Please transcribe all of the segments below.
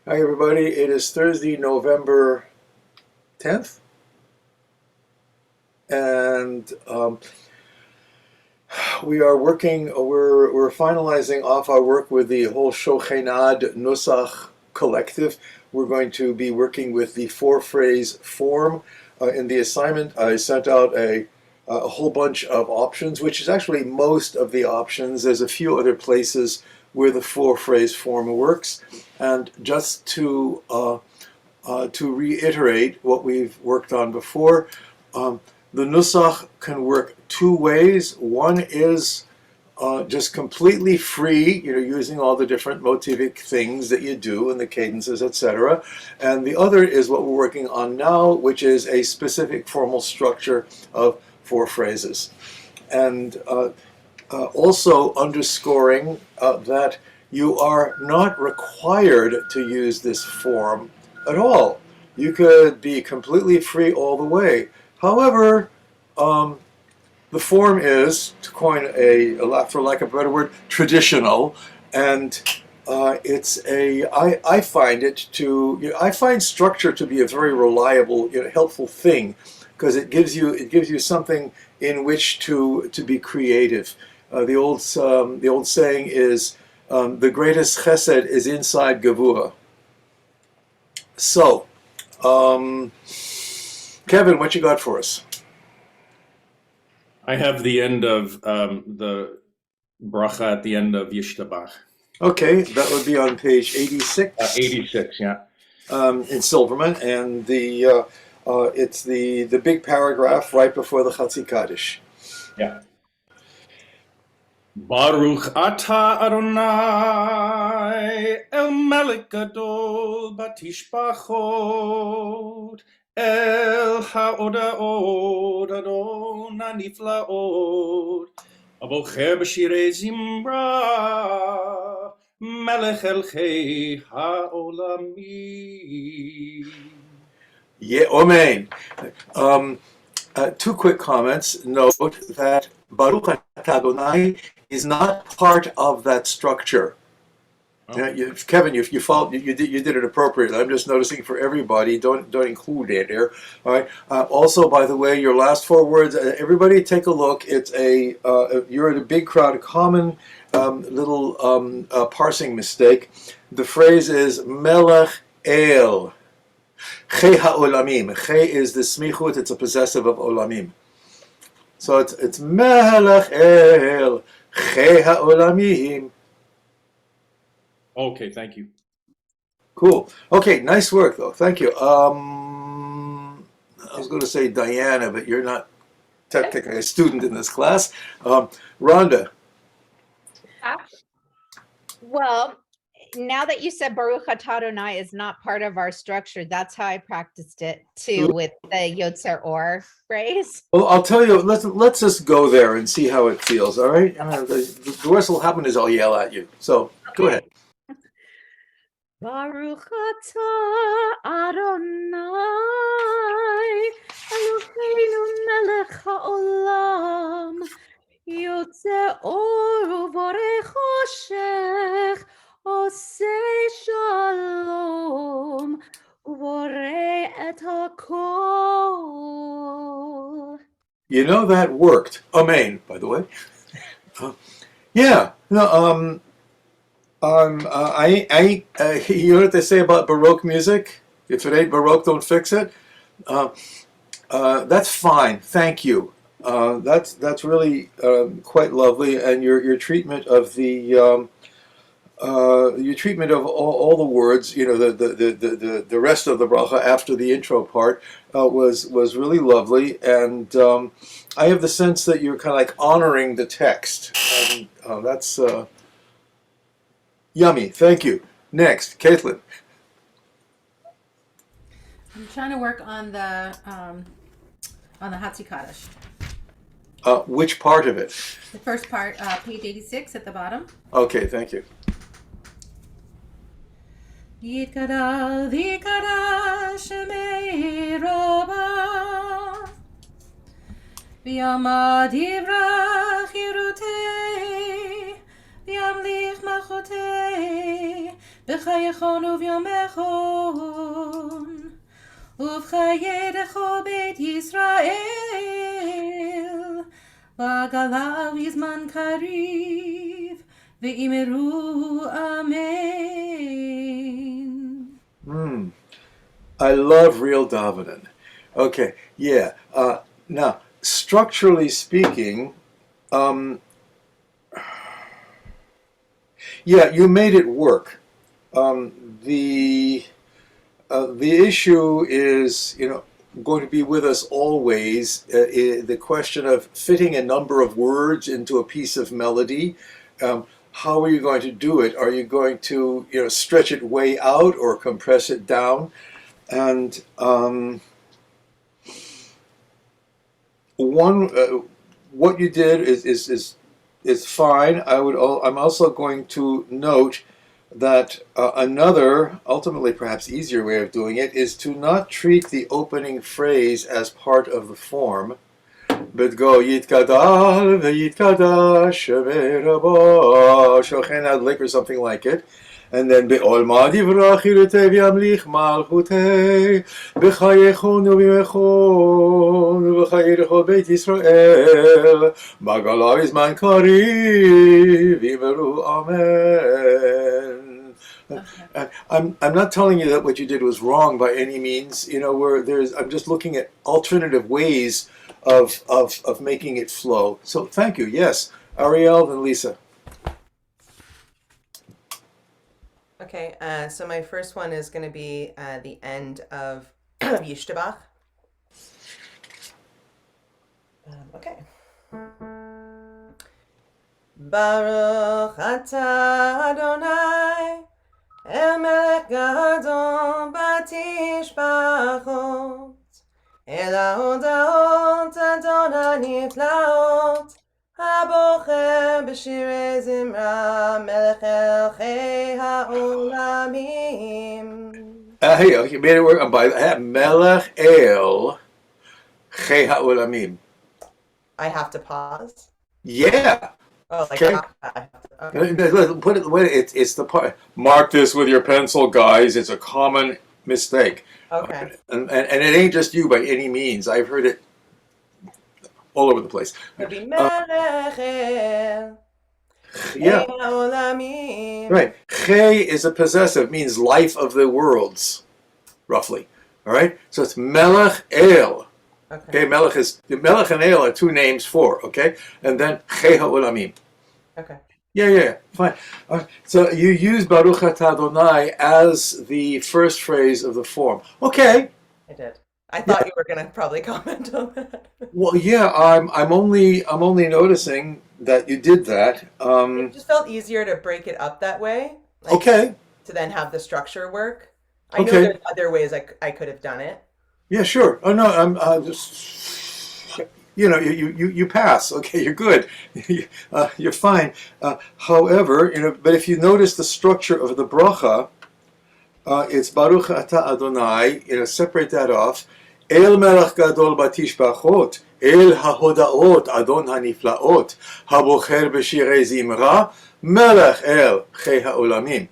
Hi, everybody. It is Thursday, November 10th, and we are working. We're finalizing off our work with the whole Shochenad Nusach collective. We're going to be working with the four-phrase form. In the assignment, I sent out a whole bunch of options, which is actually most of the options. There's a few other places where the four-phrase form works, and just to reiterate what we've worked on before, the Nusach can work two ways. One is just completely free, using all the different motivic things that you do and the cadences, etc. And the other is what we're working on now, which is a specific formal structure of four phrases. And also underscoring that you are not required to use this form at all. You could be completely free all the way. However, the form is, to coin for lack of a better word, traditional, and I find I find structure to be a very reliable, helpful thing, because it gives you something in which to be creative. The old saying is, the greatest chesed is inside Gevurah. So, Kevin, what you got for us? I have the end of the bracha at the end of Yishtabach. Okay, that would be on page 86. 86, yeah. In Silverman, and it's the big paragraph right before the Chatzi Kaddish. Yeah. Baruch atah Adonai el melech gadol batishbachot el haodaot Adon haniflaot abocher b'shirei zimra melech elchei haolamim. Yeah, Amen. Two quick comments. Note that Baruch atah Adonai is not part of that structure. Oh. Kevin, you did it appropriately. I'm just noticing for everybody. Don't include it here. All right. Also, by the way, your last four words. Everybody, take a look. It's you're in a big crowd. A common little parsing mistake. The phrase is Melech El. Che ha'olamim. Che is the smichut. It's a possessive of olamim. So it's Melech El. Che ha'olamim. Okay, thank you. Cool. Okay, nice work, though. Thank you. I was going to say Diana, but you're not technically a student in this class. Rhonda. Well, now that you said Baruch atah Adonai is not part of our structure, that's how I practiced it too with the Yotzer Or phrase. Well, I'll tell you. Let's just go there and see how it feels. All right. The worst will happen is I'll yell at you. So go ahead. Baruch atah Adonai Eloheinu melech haolam Yotzer or uvorei choshech osei shalom uvorei et hakol. You know that worked. Amen. By the way. Yeah. No. You know what they say about Baroque music? If it ain't Baroque, don't fix it. That's fine. Thank you. That's really quite lovely, and your treatment of all the words, the rest of the bracha after the intro part was really lovely, and I have the sense that you're kind of like honoring the text, and that's yummy. Thank you. Next, Caitlin. I'm trying to work on the Hatzi Kaddish. Which part of it? The first part, page 86 at the bottom. Okay, thank you. Yitgadal Shemei Rabba V'yamad Yivrach Yirutei V'yamlich Machotei בחייכון וביומכון, ובחיי דכל בית ישראל, והגלה בזמן קריב, ואמרו אמן. I love real davening. Okay, yeah. Now, structurally speaking, yeah, you made it work. The issue is, going to be with us always. The question of fitting a number of words into a piece of melody. How are you going to do it? Are you going to, stretch it way out or compress it down? And what you did is fine. I'm also going to note that another, ultimately perhaps easier way of doing it is to not treat the opening phrase as part of the form, but go Yitkadal v'yitkadash v'rabo shochen adlik or something like it. And then be'olma divrach yirutei v'yamlich malchutei b'chayechon u'bimechon u'b'chayechon beit Yisrael b'gala b'zman kariv v'yimeru amen. I'm not telling you that what you did was wrong by any means. I'm just looking at alternative ways of making it flow. So thank you. Yes, Ariel and Lisa. Okay, so my first one is going to be the end of Yishtabach. Okay. Baruch atah Adonai, el melech gadol batishbachot, el haodaot Adonai niflaot, הבוחר בשירי זמרה, מלך אלכי העולמים. Hey, you made it work by Melech El Chei HaOlamim. I have to pause? Yeah. Oh, like Okay. Okay. Put it. It's the part. Mark this with your pencil, guys. It's a common mistake. Okay. And it ain't just you by any means. I've heard it all over the place. It'd be Melech El Yeah. Haolamim. Right. Chei is a possessive, means life of the worlds, roughly. All right. So it's Melech El. Okay. Melech and El are two names for. Okay. And then Chei HaOlamim. Okay. Yeah, fine. So you use Baruch Atah Adonai as the first phrase of the form. Okay. I did. I thought you were gonna probably comment on that. Well, yeah. I'm only noticing that you did that. It just felt easier to break it up that way. Okay. To then have the structure work. I know Okay. there's other ways I could have done it. Yeah, sure. Oh no, I'm just. You pass. Okay, you're good. You're fine. However, but if you notice the structure of the bracha, it's Baruch Atah Adonai. Separate that off. El melech gadol batishbachot. El hahodaot Adon haniflaot. Habocher b'shirei zimra. Melech El Chei HaOlamim.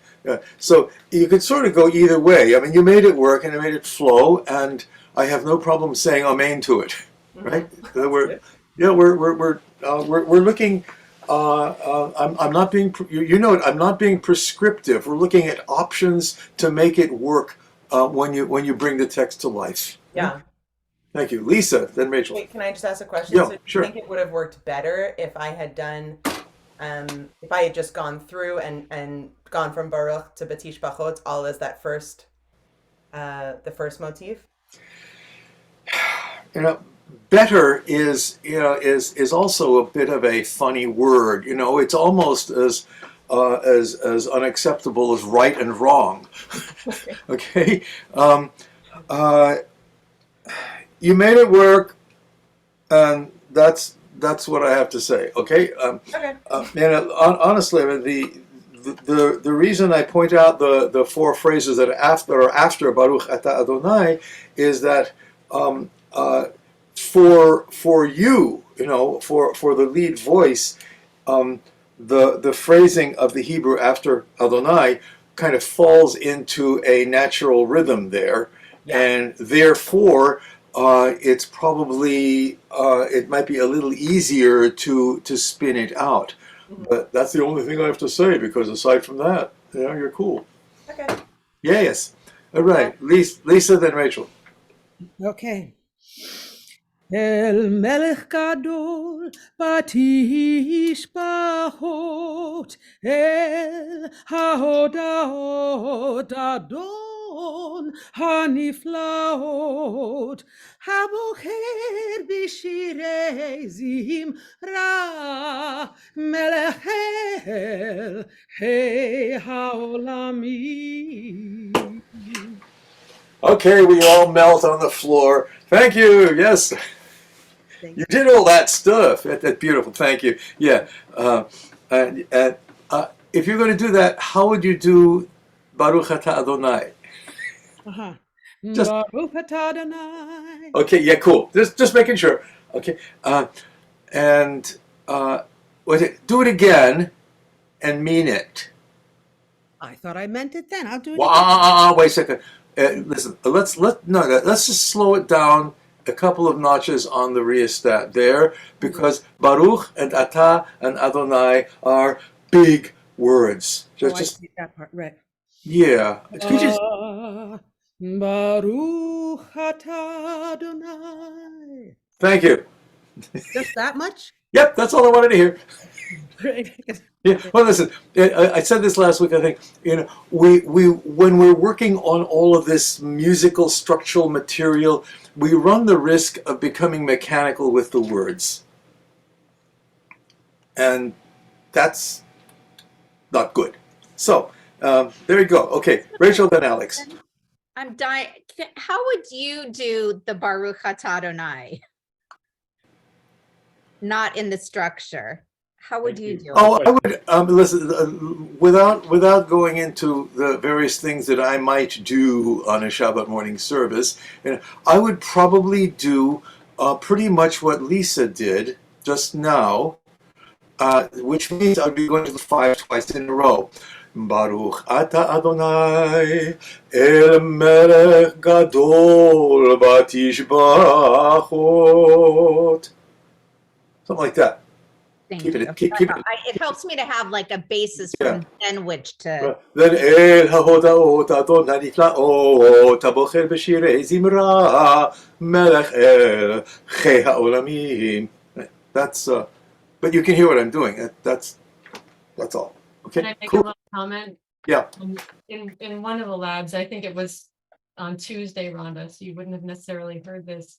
So you could sort of go either way. I mean, you made it work and it made it flow, and I have no problem saying amen to it. Right? We're looking. I'm not being. I'm not being prescriptive. We're looking at options to make it work when you bring the text to life. Yeah. Thank you, Lisa. Then Rachel. Wait, can I just ask a question? Yeah, So do sure. you think it would have worked better if I had done, if I had just gone through and gone from Baruch to Batish Bachot all as that first, the first motif? Better is also a bit of a funny word. It's almost as unacceptable as right and wrong. Okay. You made it work, and that's what I have to say. Okay. Okay. Honestly, I mean, the reason I point out the four phrases that are after Baruch Atah Adonai is that for you, for the lead voice, the phrasing of the Hebrew after Adonai kind of falls into a natural rhythm there, Yeah. and therefore it's probably it might be a little easier to spin it out. Mhm. But that's the only thing I have to say, because aside from that, you're cool. Okay. Yes. All right, Lisa, then Rachel. Okay. El melech gadol batish bachot el haodaot adon haniflaot habocher bishirei zimra melech el hey haolamim. Okay, we all melt on the floor. Thank you. Yes. You did all that stuff. That's beautiful. Thank you. Yeah. If you're going to do that, how would you do Baruch Atah Adonai? Uh-huh. Just- Baruch atah Adonai. Okay. Yeah. Cool. Just making sure. Okay. And do it again and mean it. I thought I meant it then. I'll do it Wait a second. Listen. Let's just slow it down a couple of notches on the rheostat there, because Baruch and Atah and Adonai are big words. again. I Just see that part right. yeah. Could you just- Baruch atah Adonai. Thank you. Just that much? Yep, that's all I wanted to hear. Great. Yeah. Well, listen. I said this last week. I think we when we're working on all of this musical structural material, we run the risk of becoming mechanical with the words, and that's not good. So there you go. Okay, Rachel, then Alex. I'm dying. How would you do the Baruch Atah Adonai? Not in the structure. How would you do it? Oh, I would listen. Without going into the various things that I might do on a Shabbat morning service, I would probably do pretty much what Lisa did just now, which means I'd be going to the 5 twice in a row. Baruch Ata Adonai El Melech Gadol Batishbachot. Something like that. Thank keep it- you. keep- keep it- It helps me to have like a basis Yeah. from then which to. Then El Hahodaot Adonai Niflaot Tabocher B'Shirei Zimra Melech El Chei Ha'olamim. That's but you can hear what I'm doing. That's all. Okay. Can I make a Cool. little comment? Yeah. In one of the labs, I think it was on Tuesday, Rhonda, so you wouldn't have necessarily heard this.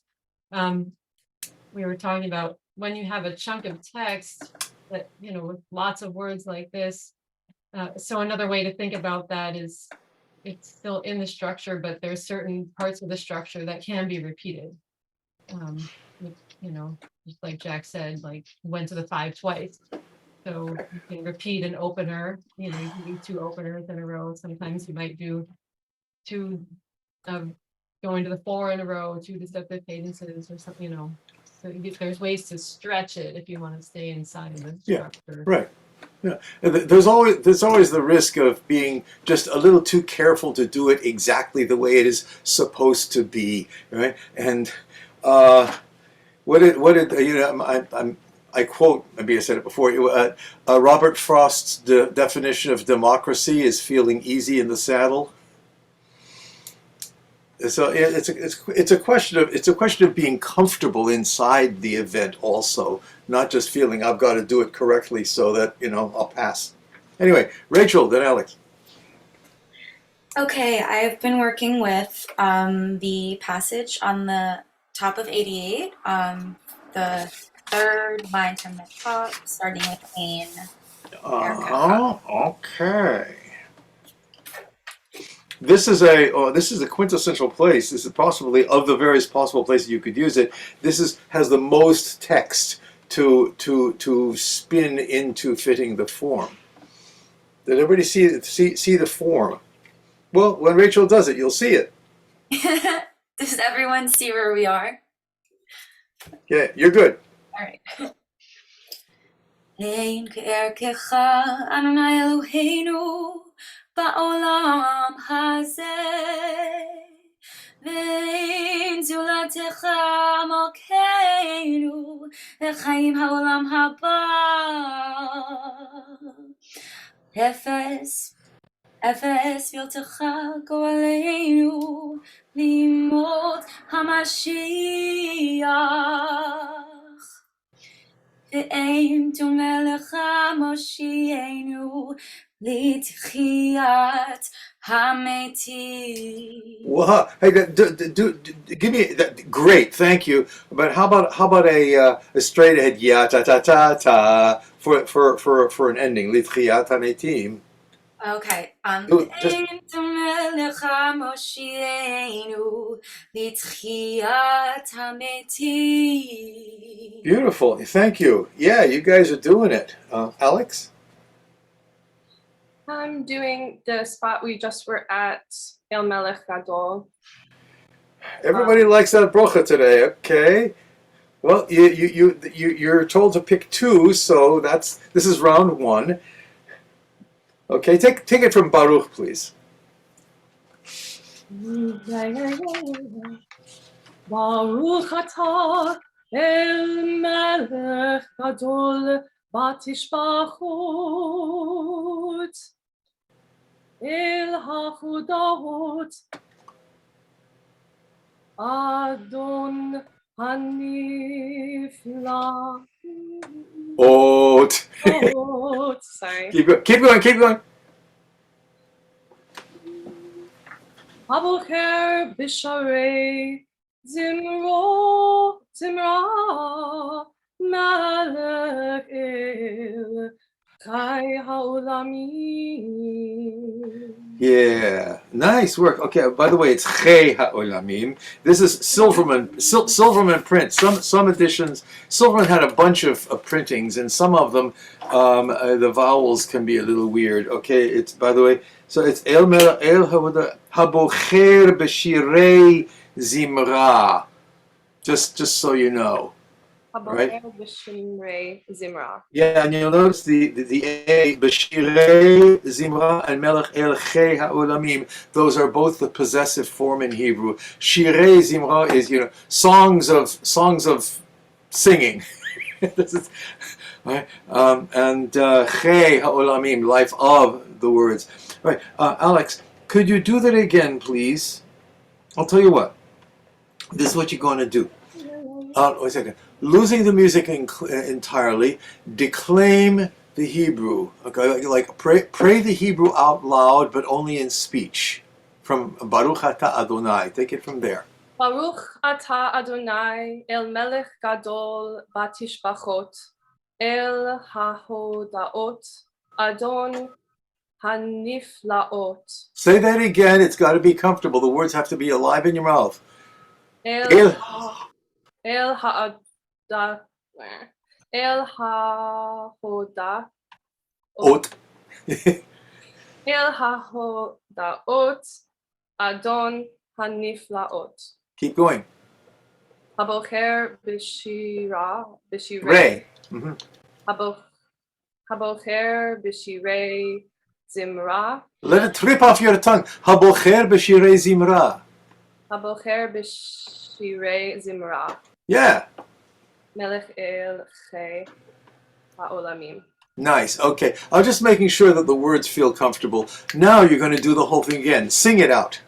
We were talking about when you have a chunk of text that, with lots of words like this. So another way to think about that is it's still in the structure, but there's certain parts of the structure that can be repeated. Just like Jack said, like went to the 5 twice. So you can repeat an opener, you can do 2 openers in a row. Sometimes you might do 2 going to the 4 in a row, 2 deceptive cadences or something, So there's ways to stretch it if you want to stay inside of the Yeah, structure. right. Yeah. And there's always the risk of being just a little too careful to do it exactly the way it is supposed to be, right? And I quote, maybe I said it before, Robert Frost's definition of democracy is feeling easy in the saddle. So it's a question of being comfortable inside the event also, not just feeling I've got to do it correctly so that I'll pass. Anyway, Rachel, then Alex. Okay, I've been working with the passage on the top of 88, the third line from the top, starting with Ain. Okay. This is a quintessential place. This is possibly, of the various possible places you could use it, has the most text to spin into fitting the form. Did everybody see the form? Well, when Rachel does it, you'll see it. Does everyone see where we are? Yeah, you're good. All right. אין כערכך, אדוני אלוהינו, בעולם הזה. ואין זולתך מלכנו, לחיים העולם הבא. אפס בלתך גואלנו, לימות המשיח. ואין דומה לך מושיענו, לתחיית המתים. Wow. Hey, give me that. Great, thank you. But how about a straight ahead ya ta ta ta ta for an ending? Litchiyat hametim. Okay. Just ואין דומה לך מושיענו, לתחיית המתים. beautiful. Thank you. Yeah, you guys are doing it. Alex? I'm doing the spot we just were at, El Melech Gadol. Everybody likes that brocha today. Okay. Well, you're told to pick two, so this is round one. Okay, take it from Baruch, please. Baruch atah El Melech Gadol Batishbachut El HaChudaot Adon Hanifla. Sorry. Keep going. Abocher Bisharei Zimra Malek El Kai Haolamim. Yeah, nice work. Okay, by the way, it's Chei HaOlamim. This is Silverman print. Some editions, Silverman had a bunch of printings, and some of them, the vowels can be a little weird. Okay, it's, by the way, so it's El Habocher B'Shirei Zimra. Just so you know. Abocher B'Shirei Zimra. Yeah, and you'll notice the A, B'Shirei Zimra and Melech El Chei HaOlamim, those are both the possessive form in Hebrew. Shirei Zimra is, songs of singing. This is, right? And Chei HaOlamim, life of the words. Right, Alex, could you do that again, please? I'll tell you what. This is what you're going to do. Wait a second. Losing the music entirely, declaim the Hebrew. Okay, like pray the Hebrew out loud, but only in speech. From Baruch Atah Adonai. Take it from there. Baruch atah Adonai El Melech Gadol Batishbachot El HaHodaot Adon Haniflaot. Say that again. It's got to be comfortable. The words have to be alive in your mouth. El Ha'oda El HaHoda Ot. El HaHodaot Adon Haniflaot. Keep going. Habocher B'Shirei. Ray. Mm-hmm. Habocher B'Shirei Zimra. Let it trip off your tongue. Habocher b'shirei zimra. Habocher B'Shirei Zimra. Yeah. Melech El Chei HaOlamim. Nice. Okay. I'm just making sure that the words feel comfortable. Now you're going to do the whole thing again. Sing it out.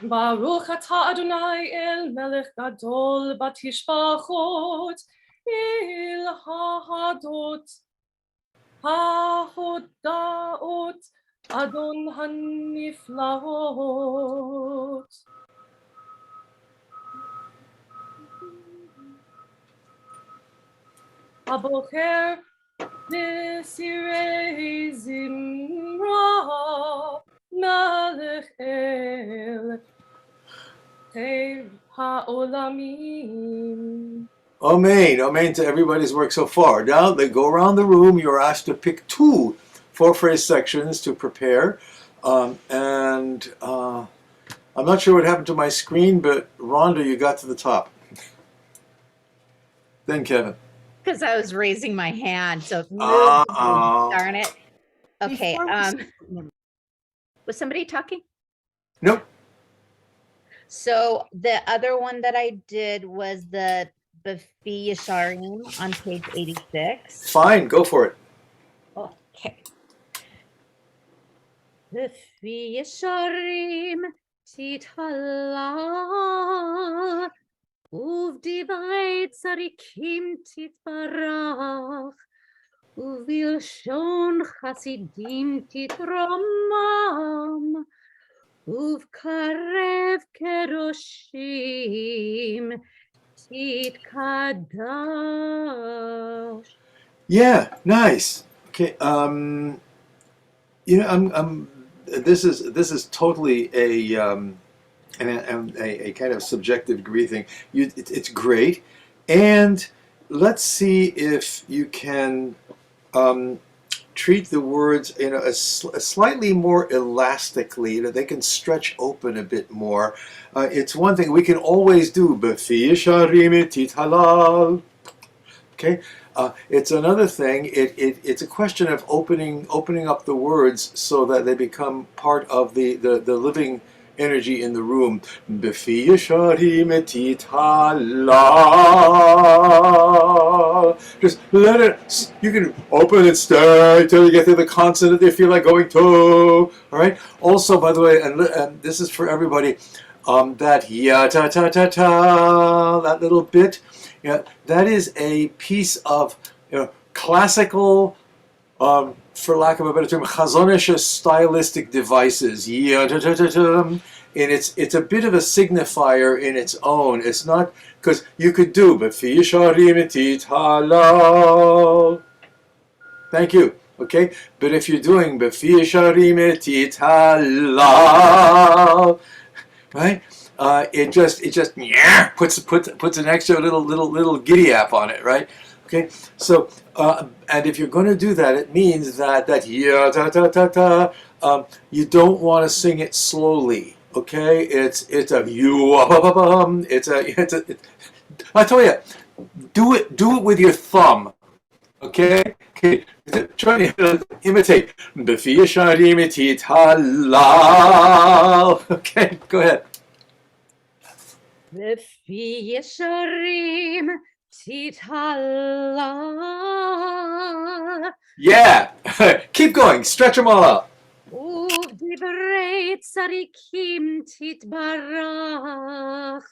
Baruch atah Adonai El Melech Gadol Batishbachot El HaHodaot Adon Haniflaot. Abocher B'Sirei Zimra Melech El Chei HaOlamim. Amen. Amen to everybody's work so far. Now they go around the room. You're asked to pick two four-phrase sections to prepare. I'm not sure what happened to my screen, but Rhonda, you got to the top. Then Kevin. because I was raising my hand, so it moved. Darn it. Okay. Before we- Was somebody talking? Nope. So the other one that I did was the Bafi Yasharim on page 86. Fine, go for it. Okay. Bafi Yasharim tithala uvdivai tzarikim titbarach uvilshon chasidim titramam uvkarev keroshim titkadash. Yeah, nice. Okay, you know, this is totally a kind of subjective degree thing. It's great, and let's see if you can treat the words a slightly more elastically. They can stretch open a bit more. It's one thing we can always do. B'fi yesharim tithalal. Okay. It's another thing. It's a question of opening up the words so that they become part of the living energy in the room. B'fi yesharim tithalal. Just let it. You can open and stay until you get to the consonant that you feel like going to. All right. Also, by the way, and this is for everybody. That ya ta ta ta ta. That little bit. Yeah, that is a piece of classical, for lack of a better term, chazonish stylistic devices. And it's a bit of a signifier in its own. It's not because you could do b'fi yesharim tithalal. Thank you. Okay, but if you're doing b'fi yesharim tithalal, right? It just puts an extra little giddy up on it, right? Okay, so and if you're going to do that, it means that ya ta ta ta ta. You don't want to sing it slowly. Okay, it's a you. I tell you, do it with your thumb. Okay, try to imitate. B'fi yesharim tithalal. Okay, go ahead. B'fi yesharim tithala Yeah, keep going. Stretch them all out. uvdivrei tzarikim titbarach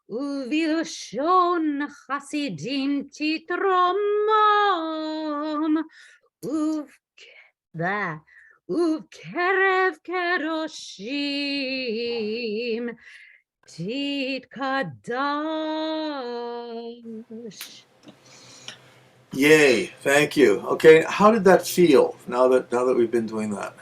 uvilshon chasidim titromam uvkerev keroshim titkadash. Yay! Thank you. Okay, how did that feel now that we've been doing that?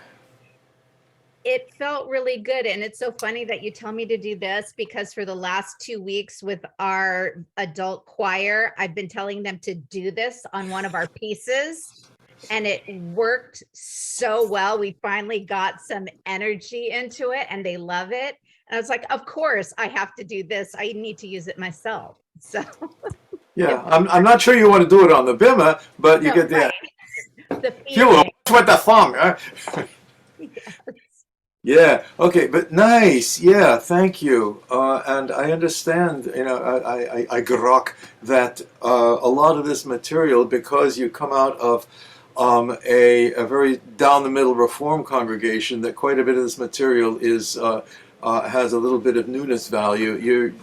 It felt really good, and it's so funny that you tell me to do this because for the last 2 weeks with our adult choir, I've been telling them to do this on one of our pieces, and it worked so well. We finally got some energy into it, and they love it. And I was like, of course, I have to do this. I need to use it myself. So Yeah, I'm not sure you want to do it on the bimah, but you no, get the right. The you feeling. with the thumb. Huh? Yes. Yeah. Okay. But nice. Yeah. Thank you. And I understand. I grok that a lot of this material, because you come out of a very down the middle Reform congregation, that quite a bit of this material is has a little bit of newness value. You're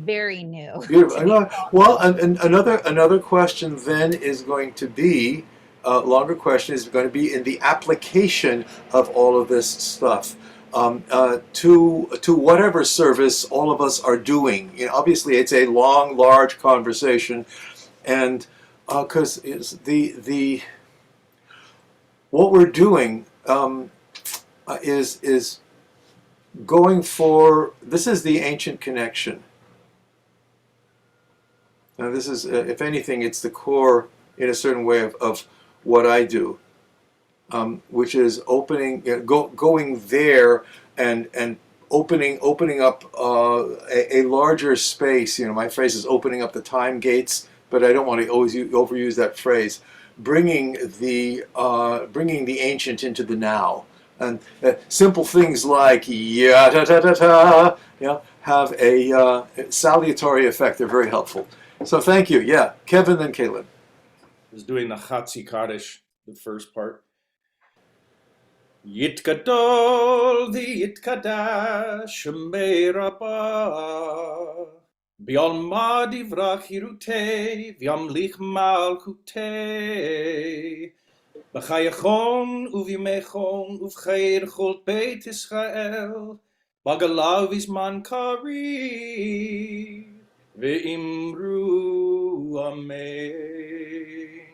Very new. beautiful. Well, and another question then is going to be. Longer question is going to be in the application of all of this stuff to whatever service all of us are doing. Obviously, it's a long, large conversation, and because the what we're doing is going for. This is the ancient connection. Now, this is, if anything, it's the core in a certain way of what I do, which is opening, going there and opening up a larger space. My phrase is opening up the time gates, but I don't want to always overuse that phrase. Bringing the ancient into the now, and simple things like ya da da da da, have a salutary effect. They're very helpful. So thank you. Yeah, Kevin and Caitlin. Was doing the Chatzi Kaddish, the first part. Yitgadol v'yitkadash me'rabah B'yalma divrach hirutei v'yamlich malchutei B'chayachon uv'yimechon uv'chayer chol Beit Israel B'galav izman kari V'imru amen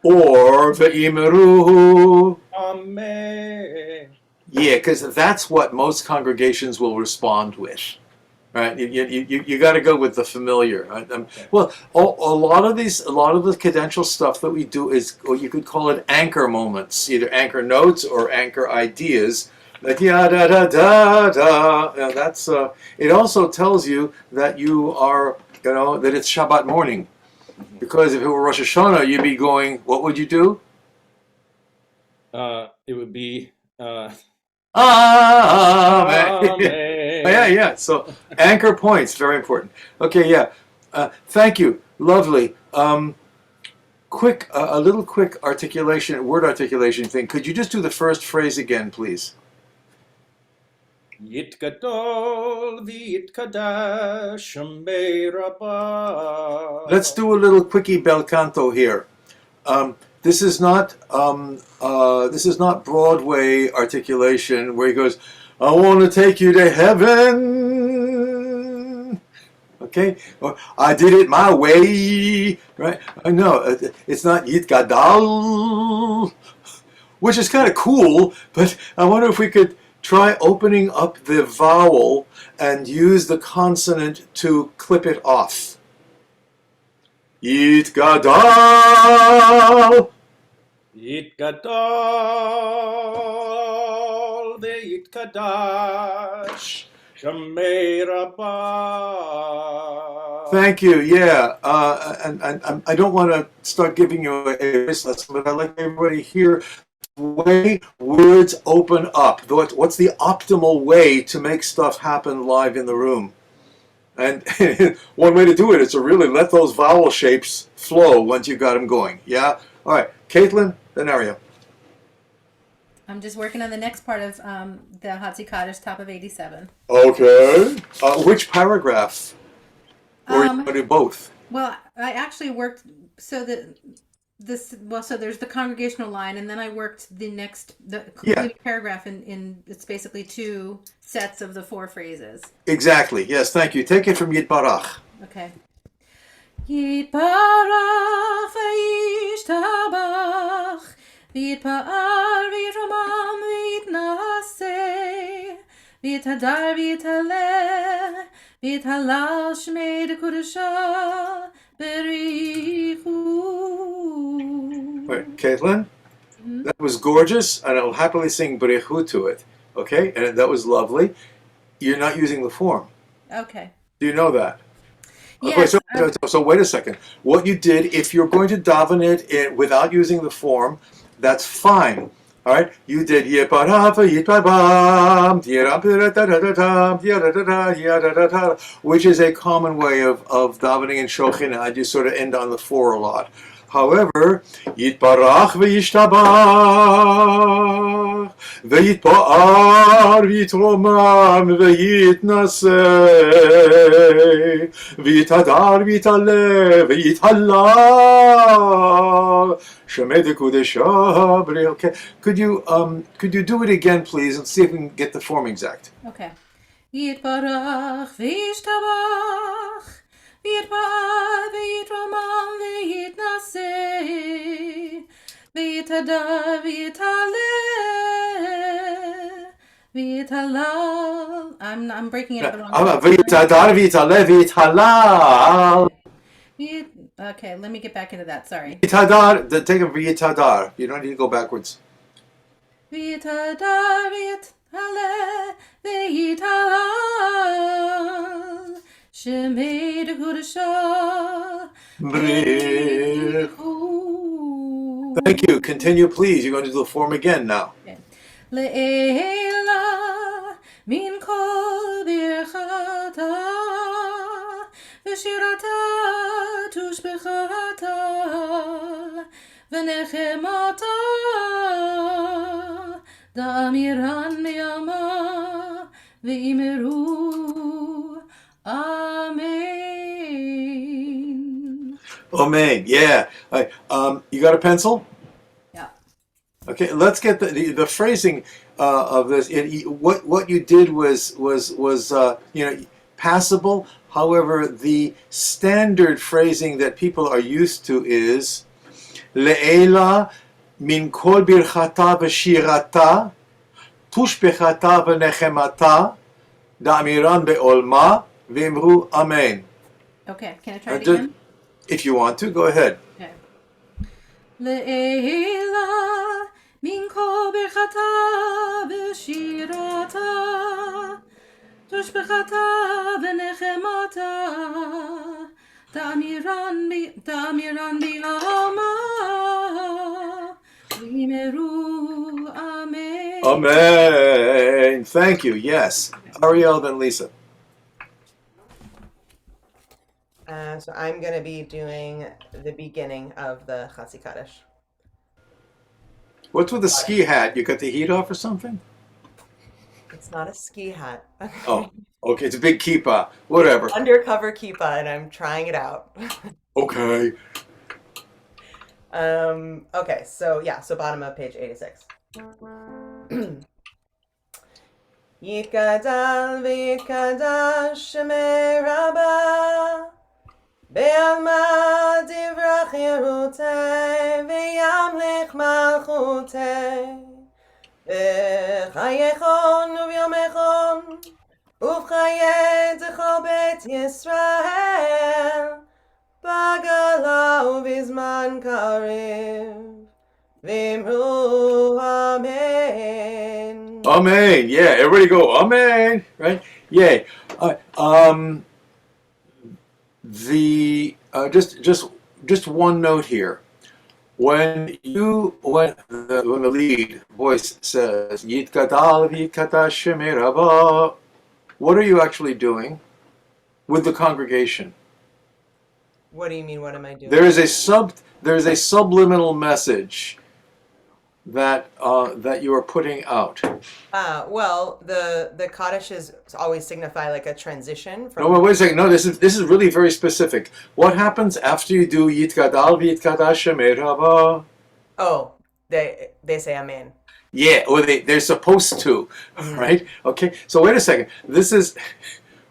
Or ve'imeru. Amen. Yeah, because that's what most congregations will respond with, right? You got to go with the familiar. Right? Well, a lot of the cadential stuff that we do is, or you could call it anchor moments, either anchor notes or anchor ideas. Like da da da da. That's. It also tells you that you are, that it's Shabbat morning, because if it were Rosh Hashanah, you'd be going. What would you do? It would be Amen. Amen. Yeah. So anchor points, very important. Okay, yeah. Thank you. Lovely. A little quick word articulation thing. Could you just do the first phrase again, please? Yitgadol v'yitkadash me'rabah. Let's do a little quickie bel canto here. This is not Broadway articulation where he goes, "I want to take you to heaven." Okay, or "I did it my way." Right? No, it's not Yitgadal, which is kind of cool. But I wonder if we could try opening up the vowel and use the consonant to clip it off. Yitgadal. Yitgadol v'yitkadash me'rabah. Thank you. Yeah, and I don't want to start giving you a voice lesson, but I'd like everybody here the way words open up. What's the optimal way to make stuff happen live in the room? And one way to do it is to really let those vowel shapes flow once you got them going. Yeah? All right. Caitlin, then Aria. I'm just working on the next part of the Hatzi Kaddish, top of 87. Okay. Which paragraph? Or you want to do both? Well, I actually worked so so there's the congregational line, and then I worked the complete paragraph in it's basically 2 sets of the 4 phrases. Exactly. Yes, thank you. Take it from Yitbarach. Okay. Yitbarach v'yishtabach v'yitpa'ar v'yitramam v'yitnaseh v'yithadar v'yithaleh v'yithalal shmei dekudasha berichu. Wait, Caitlin? That was gorgeous, and I will happily sing Berechu to it. Okay? And that was lovely. You're not using the form. Okay. Do you know that? Yes. Okay, so wait a second. What you did, if you're going to daven it without using the form, that's fine. All right? You did which is a common way of davening in Shochin. I just sort of end on the 4 a lot. However, Yitbarach v'yishtabach v'yitpa'ar v'yitromam v'yitnaseh v'yitadar v'yitaleh v'yithalal shemei dekudesha. Okay, could you do it again, please, and see if we can get the form exact? Okay. Yitbarach v'yishtabach v'yitpa'ar v'yitramam v'yitnaseh v'yitadar v'yitaleh v'yithalal. I'm breaking it up the wrong way. V'yitadar v'yitaleh v'yithalal. Okay, let me get back into that. Sorry. V'yitadar. Take a v'yitadar. You don't need to go backwards. V'yitadar v'yithaleh v'yithalal shemei dekudasha Thank you. Continue, please. You're going to do the form again now. Le'ela min kol birchata v'shirata tushbechata v'nechemata da'amiran yama v'imeru amen. Amen. Yeah. You got a pencil? Yeah. Okay. Let's get the phrasing of this. What you did was passable. However, the standard phrasing that people are used to is le'ela min kol birchata v'shirata tushbechata v'nechemata da'amiran be'olma v'imru amen. Okay, can I try it again? If you want to, go ahead. Okay. Le'ela min kol birchata v'shirata tushbechata v'nechemata ta'amiran bi'alma v'imeru amen. Amen. Thank you. Yes. Ariel, then Lisa. So I'm going to be doing the beginning of the Chatzi Kaddish. What's with the ski hat? You got the heat off or something? It's not a ski hat. Oh, okay. It's a big kippah. Whatever. Undercover kippah, and I'm trying it out. Okay. Okay, so bottom of page 86. Yitgadal v'yitkadash shemei Rabbah Be'alma divrach yerutei v'yamlich malchutei v'chayechon u'vyomechon uv'chayet zechol bet Yisrael b'gala u'bizman kariv v'imru amen. Amen. Yeah. Everybody go. Amen. Right. Yay. Just one note here. When the lead voice says Yitkadal v'yitkadash shemei Rabbah, what are you actually doing with the congregation? What do you mean? What am I doing? There is a subliminal message that you are putting out. Well, the Kaddish always signify like a transition from. No, wait a second. No, this is really very specific. What happens after you do Yitkadal v'yitkadash shemei Rabbah? Oh, they say amen. Yeah, or they're supposed to, right? Okay. So wait a second.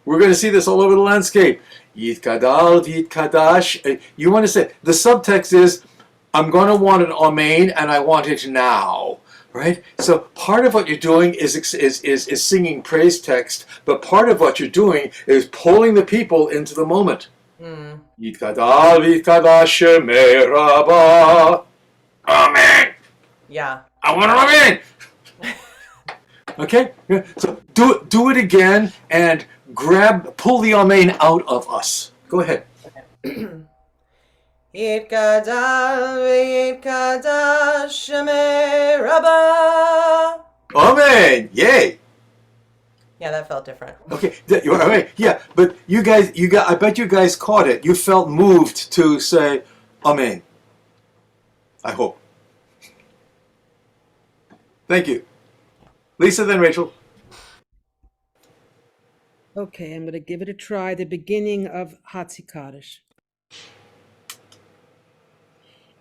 We're going to see this all over the landscape. Yitkadal v'yitkadash. You want to say the subtext is, I'm going to want an amen, and I want it now, right? So part of what you're doing is singing praise text, but part of what you're doing is pulling the people into the moment. Yitkadal v'yitkadash shemei Rabbah. Amen. Yeah. I want an amen. Okay. So do it again and pull the amen out of us. Go ahead. Yitkadal v'yitkadash shemei Rabbah. Amen. Yay. Yeah, that felt different. Okay. Yeah, but I bet you guys caught it. You felt moved to say amen. I hope. Thank you. Lisa, then Rachel. Okay, I'm going to give it a try. The beginning of Hatzi Kaddish.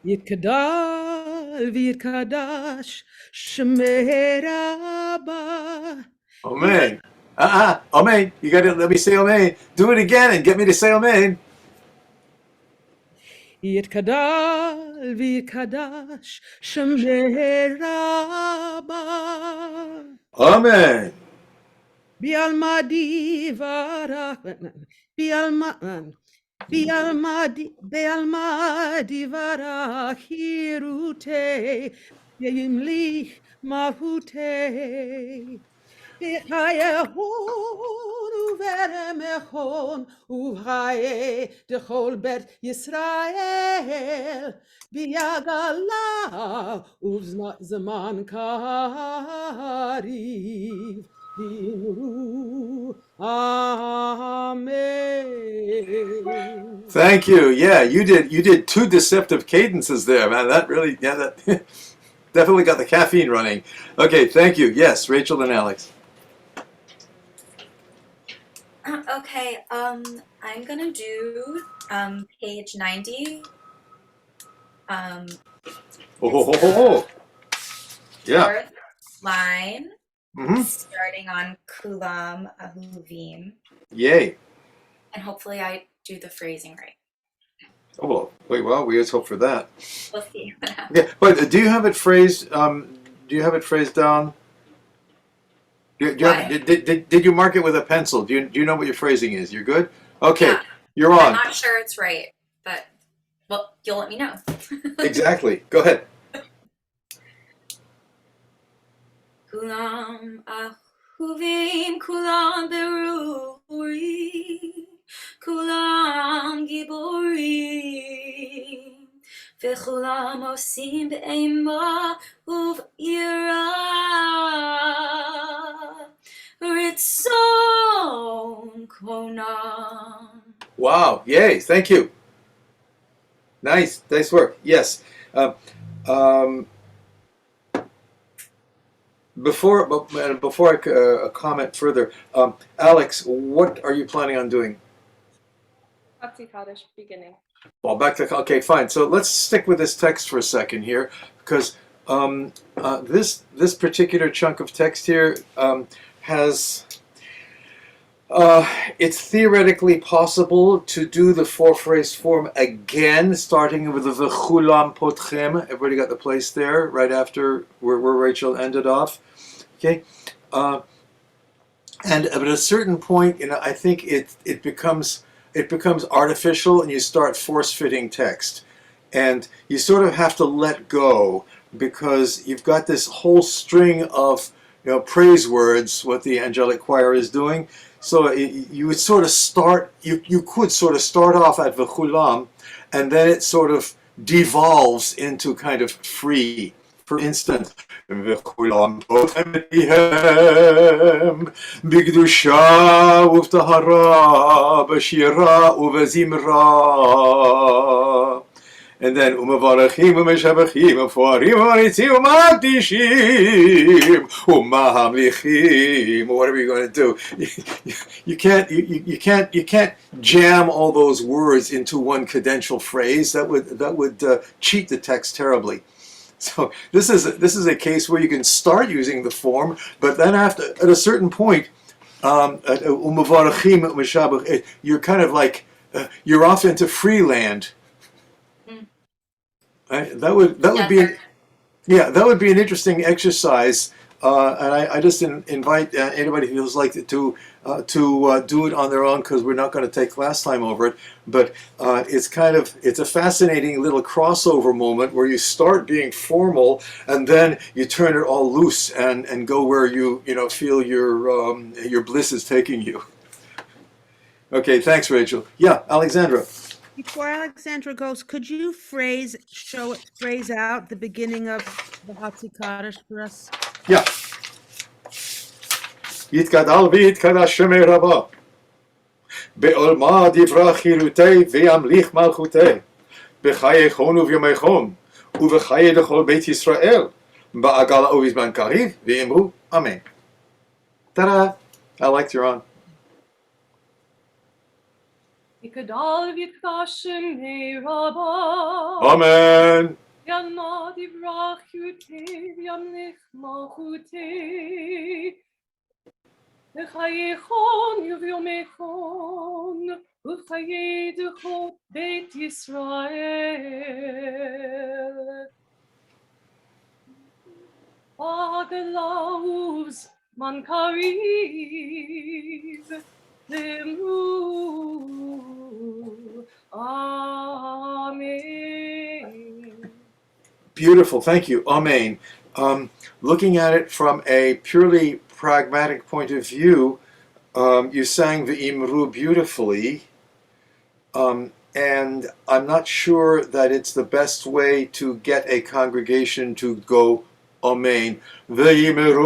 Yitkadal v'yitkadash shemei Rabbah. Amen. Amen. You got to let me say amen. Do it again and get me to say amen. Yitkadal v'yitkadash shemei Rabbah. Amen. Bi'alma divarach divarach hirutei yimlich malhutei v'chayehonu וברמחון ובחיי דכל בית ישראל ביגלה ובזמן קריב אמרו amen. Thank you. Yeah, you did two deceptive cadences there, man. That really, yeah, that definitely got the caffeine running. Okay, thank you. Yes, Rachel and Alex. Okay, I'm gonna do page 90. Oh. Yeah. Fourth line, Mm-hmm. starting on Kulam Ahuvim, Yay. and hopefully I do the phrasing right. Oh, wait. Well, we just hope for that. We'll see what happens. Okay, but do you have it phrased? Do you have it phrased down? Did you mark it with a pencil? Do you know what your phrasing is? You're good. Okay, Yeah. you're I'm on. not sure it's right, but well, you'll let me know. Exactly. Go ahead. Kulam Ahuvim, Kulam Beruri, Kulam Giborim, V'chulam Osim Be'ema Uv'ira, Ritzon Konam. Wow. Yay. Thank you. Nice work. Yes. Before I comment further, Alex, what are you planning on doing? Hatzi Kaddish beginning. Well, okay, fine. So let's stick with this text for a second here, because this particular chunk of text here has. It's theoretically possible to do the four-phrase form again, starting with the v'chulam potchem. Everybody got the place there, right after where Rachel ended off. Okay, and at a certain point, I think it becomes artificial, and you start force-fitting text, and you sort of have to let go because you've got this whole string of praise words. What the angelic choir is doing. So you would sort of start. You could sort of start off at v'chulam, and then it sort of devolves into kind of free. For instance, v'chulam pothem b'kedusha u'v'tahara b'shira u'v'zimra. And then u'mevarachim u'meshabachim u'foarim u'maritzim u'makdishim u'mahamlichim, or whatever you're going to do. You can't jam all those words into one cadential phrase. That would cheat the text terribly. So this is a case where you can start using the form, but then at a certain point, u'mevarachim u'meshabach, you're kind of like you're off into free land. That would be an interesting exercise, and I just invite anybody who feels like to do it on their own, because we're not going to take class time over it. But it's a fascinating little crossover moment where you start being formal and then you turn it all loose and go where you feel your bliss is taking you. Okay, thanks, Rachel. Yeah, Alexandra. Before Alexandra goes, could you phrase out the beginning of the Hatzi Kaddish for us? Yeah. Yitkadal v'yitkadash shemei Rabbah. Be'olma divra chirutei v'yamlich malchutei. B'chayechon u'v'yomechon. U'v'chaye d'chol Beit Yisrael. Ba'agala u'vizman kariv v'imru amen. Ta-da! Alex, you're on. Ikadal v'yitkashem Rabbah. Amen. Yamad ivrachute v'yamlich malchute. V'chayechon u'v'yomechon. U'v'chaye d'chol Beit Yisrael. Agala u'v'zman kariv. Amen. Beautiful, thank you. Amen. Looking at it from a purely pragmatic point of view, You sang the Imru beautifully, and I'm not sure that it's the best way to get a congregation to go Amen. The Imru,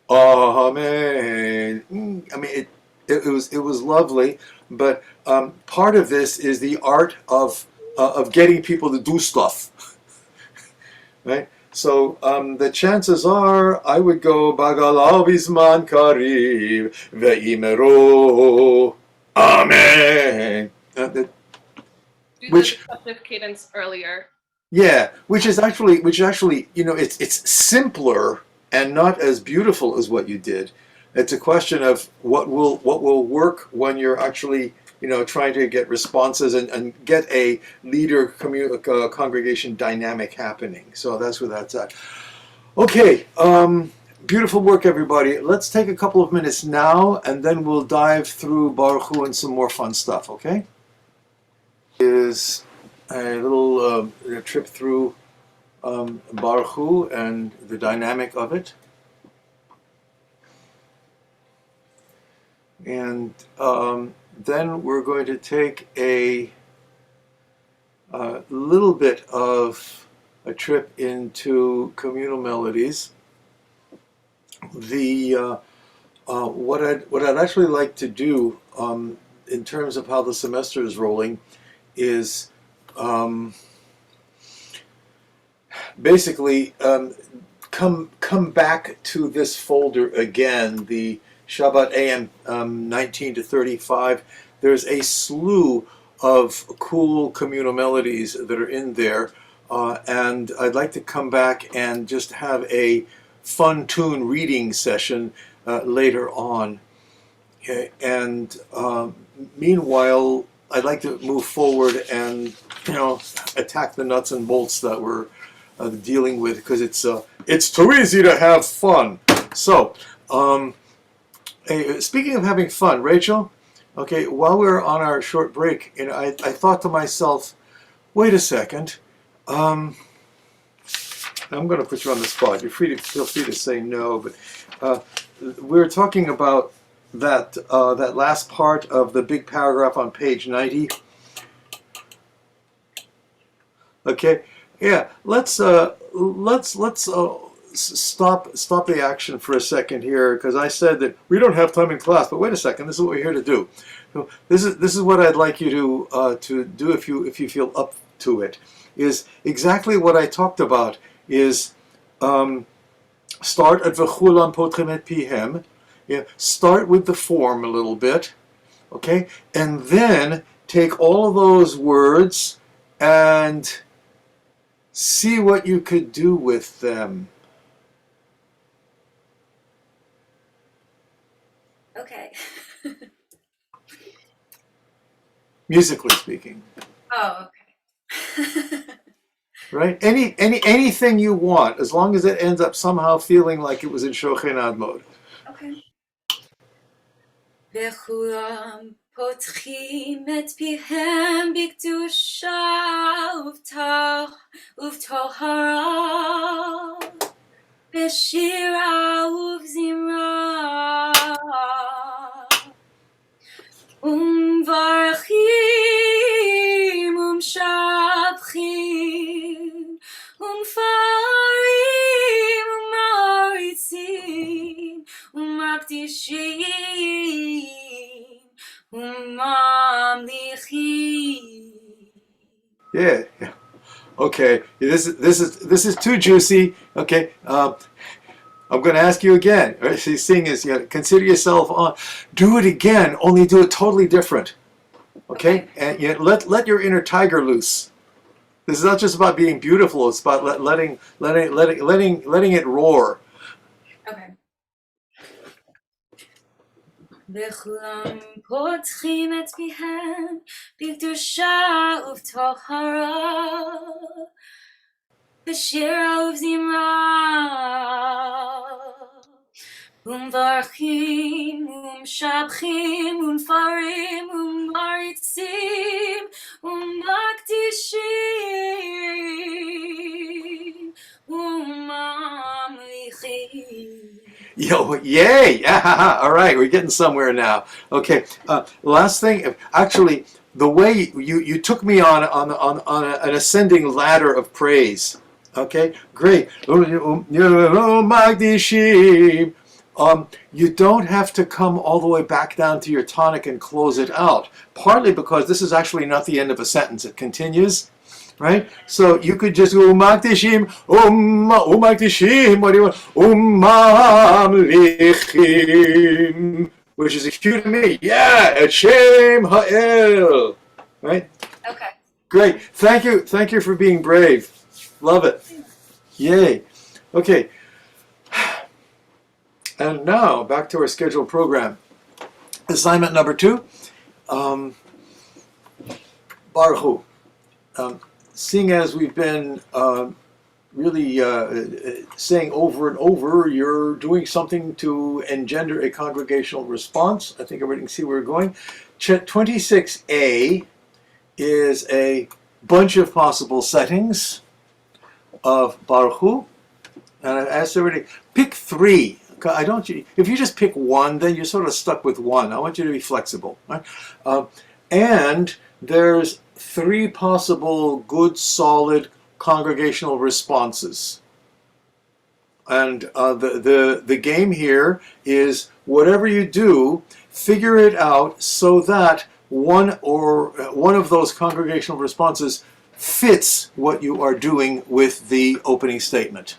Amen. I mean, it was lovely, but part of this is the art of getting people to do stuff, right? So the chances are I would go Bagalav Bisman Kariv Ve'imero Amen. Do Which- the receptive cadence earlier. Yeah, which is actually it's simpler and not as beautiful as what you did. It's a question of what will work when you're actually trying to get responses and get a leader congregation dynamic happening. So that's where that's at. Okay, beautiful work, everybody. Let's take a couple of minutes now, and then we'll dive through Baruch Hu and some more fun stuff. Okay? Is a little trip through Baruch Hu and the dynamic of it. And then we're going to take a little bit of a trip into communal melodies. The what I'd actually like to do in terms of how the semester is rolling is basically come back to this folder again, the Shabbat AM 19 to 35. There's a slew of cool communal melodies that are in there, and I'd like to come back and just have a fun tune reading session later on. Okay. And meanwhile, I'd like to move forward and attack the nuts and bolts that we're dealing with, because it's too easy to have fun. So, speaking of having fun, Rachel, okay, while we were on our short break, I thought to myself, wait a second, I'm going to put you on the spot. Feel free to say no, but we were talking about that last part of the big paragraph on page 90. Okay, yeah. Let's stop the action for a second here, because I said that we don't have time in class. But wait a second, this is what we're here to do. So this is what I'd like you to do if you feel up to it. Is exactly what I talked about. Is start at v'chulam potrim et pihem. Yeah, start with the form a little bit, okay, and then take all of those words and see what you could do with them. Okay. Musically speaking. Oh, okay. Right? Anything you want, as long as it ends up somehow feeling like it was in Shochenad mode. Okay. וכולם פותחים את פיהם בקדושה ובטהרה, בשירה ובזמרה, ומברכים ומשבחים ומפארים ומעריצים ומקדישים וממליכים. Yeah. Okay. This is too juicy. Okay. I'm going to ask you again. Right? She's saying is, consider yourself on. Do it again. Only do it totally different. Okay. And let your inner tiger loose. This is not just about being beautiful. It's about letting it roar. Okay. וכולם פותחים את פיהם בקדושה ובטהרה, בשירה ובזמרה, ומברכים ומשבחים ומפארים ומעריצים ומקדישים וממליכים. Yo, yay! Yeah, all right, we're getting somewhere now. Okay, last thing. Actually, the way you took me on an ascending ladder of praise. Okay, great. You don't have to come all the way back down to your tonic and close it out. Partly because this is actually not the end of a sentence; it continues. Right? So you could just go Umaktishim, Umaktishim, what do you want? Umamlichim, which is a cue to me. Yeah, et Shem Ha'el. Right? Okay. Great. Thank you. Thank you for being brave. Love it. Yay. Okay. And now back to our scheduled program. Assignment number 2. Baruch Hu. Seeing as we've been really saying over and over, you're doing something to engender a congregational response. I think everybody can see where we're going. 26A is a bunch of possible settings of Baruch Hu. And I asked everybody, pick 3. If you just pick one, then you're sort of stuck with one. I want you to be flexible. Right? And there's 3 possible good, solid congregational responses. And the game here is whatever you do, figure it out so that one of those congregational responses fits what you are doing with the opening statement.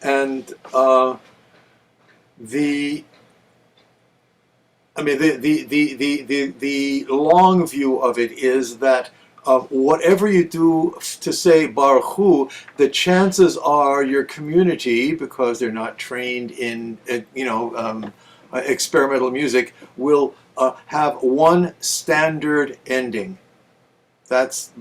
And the long view of it is that whatever you do to say Baruch Hu, the chances are your community, because they're not trained in experimental music, will have one standard ending. That's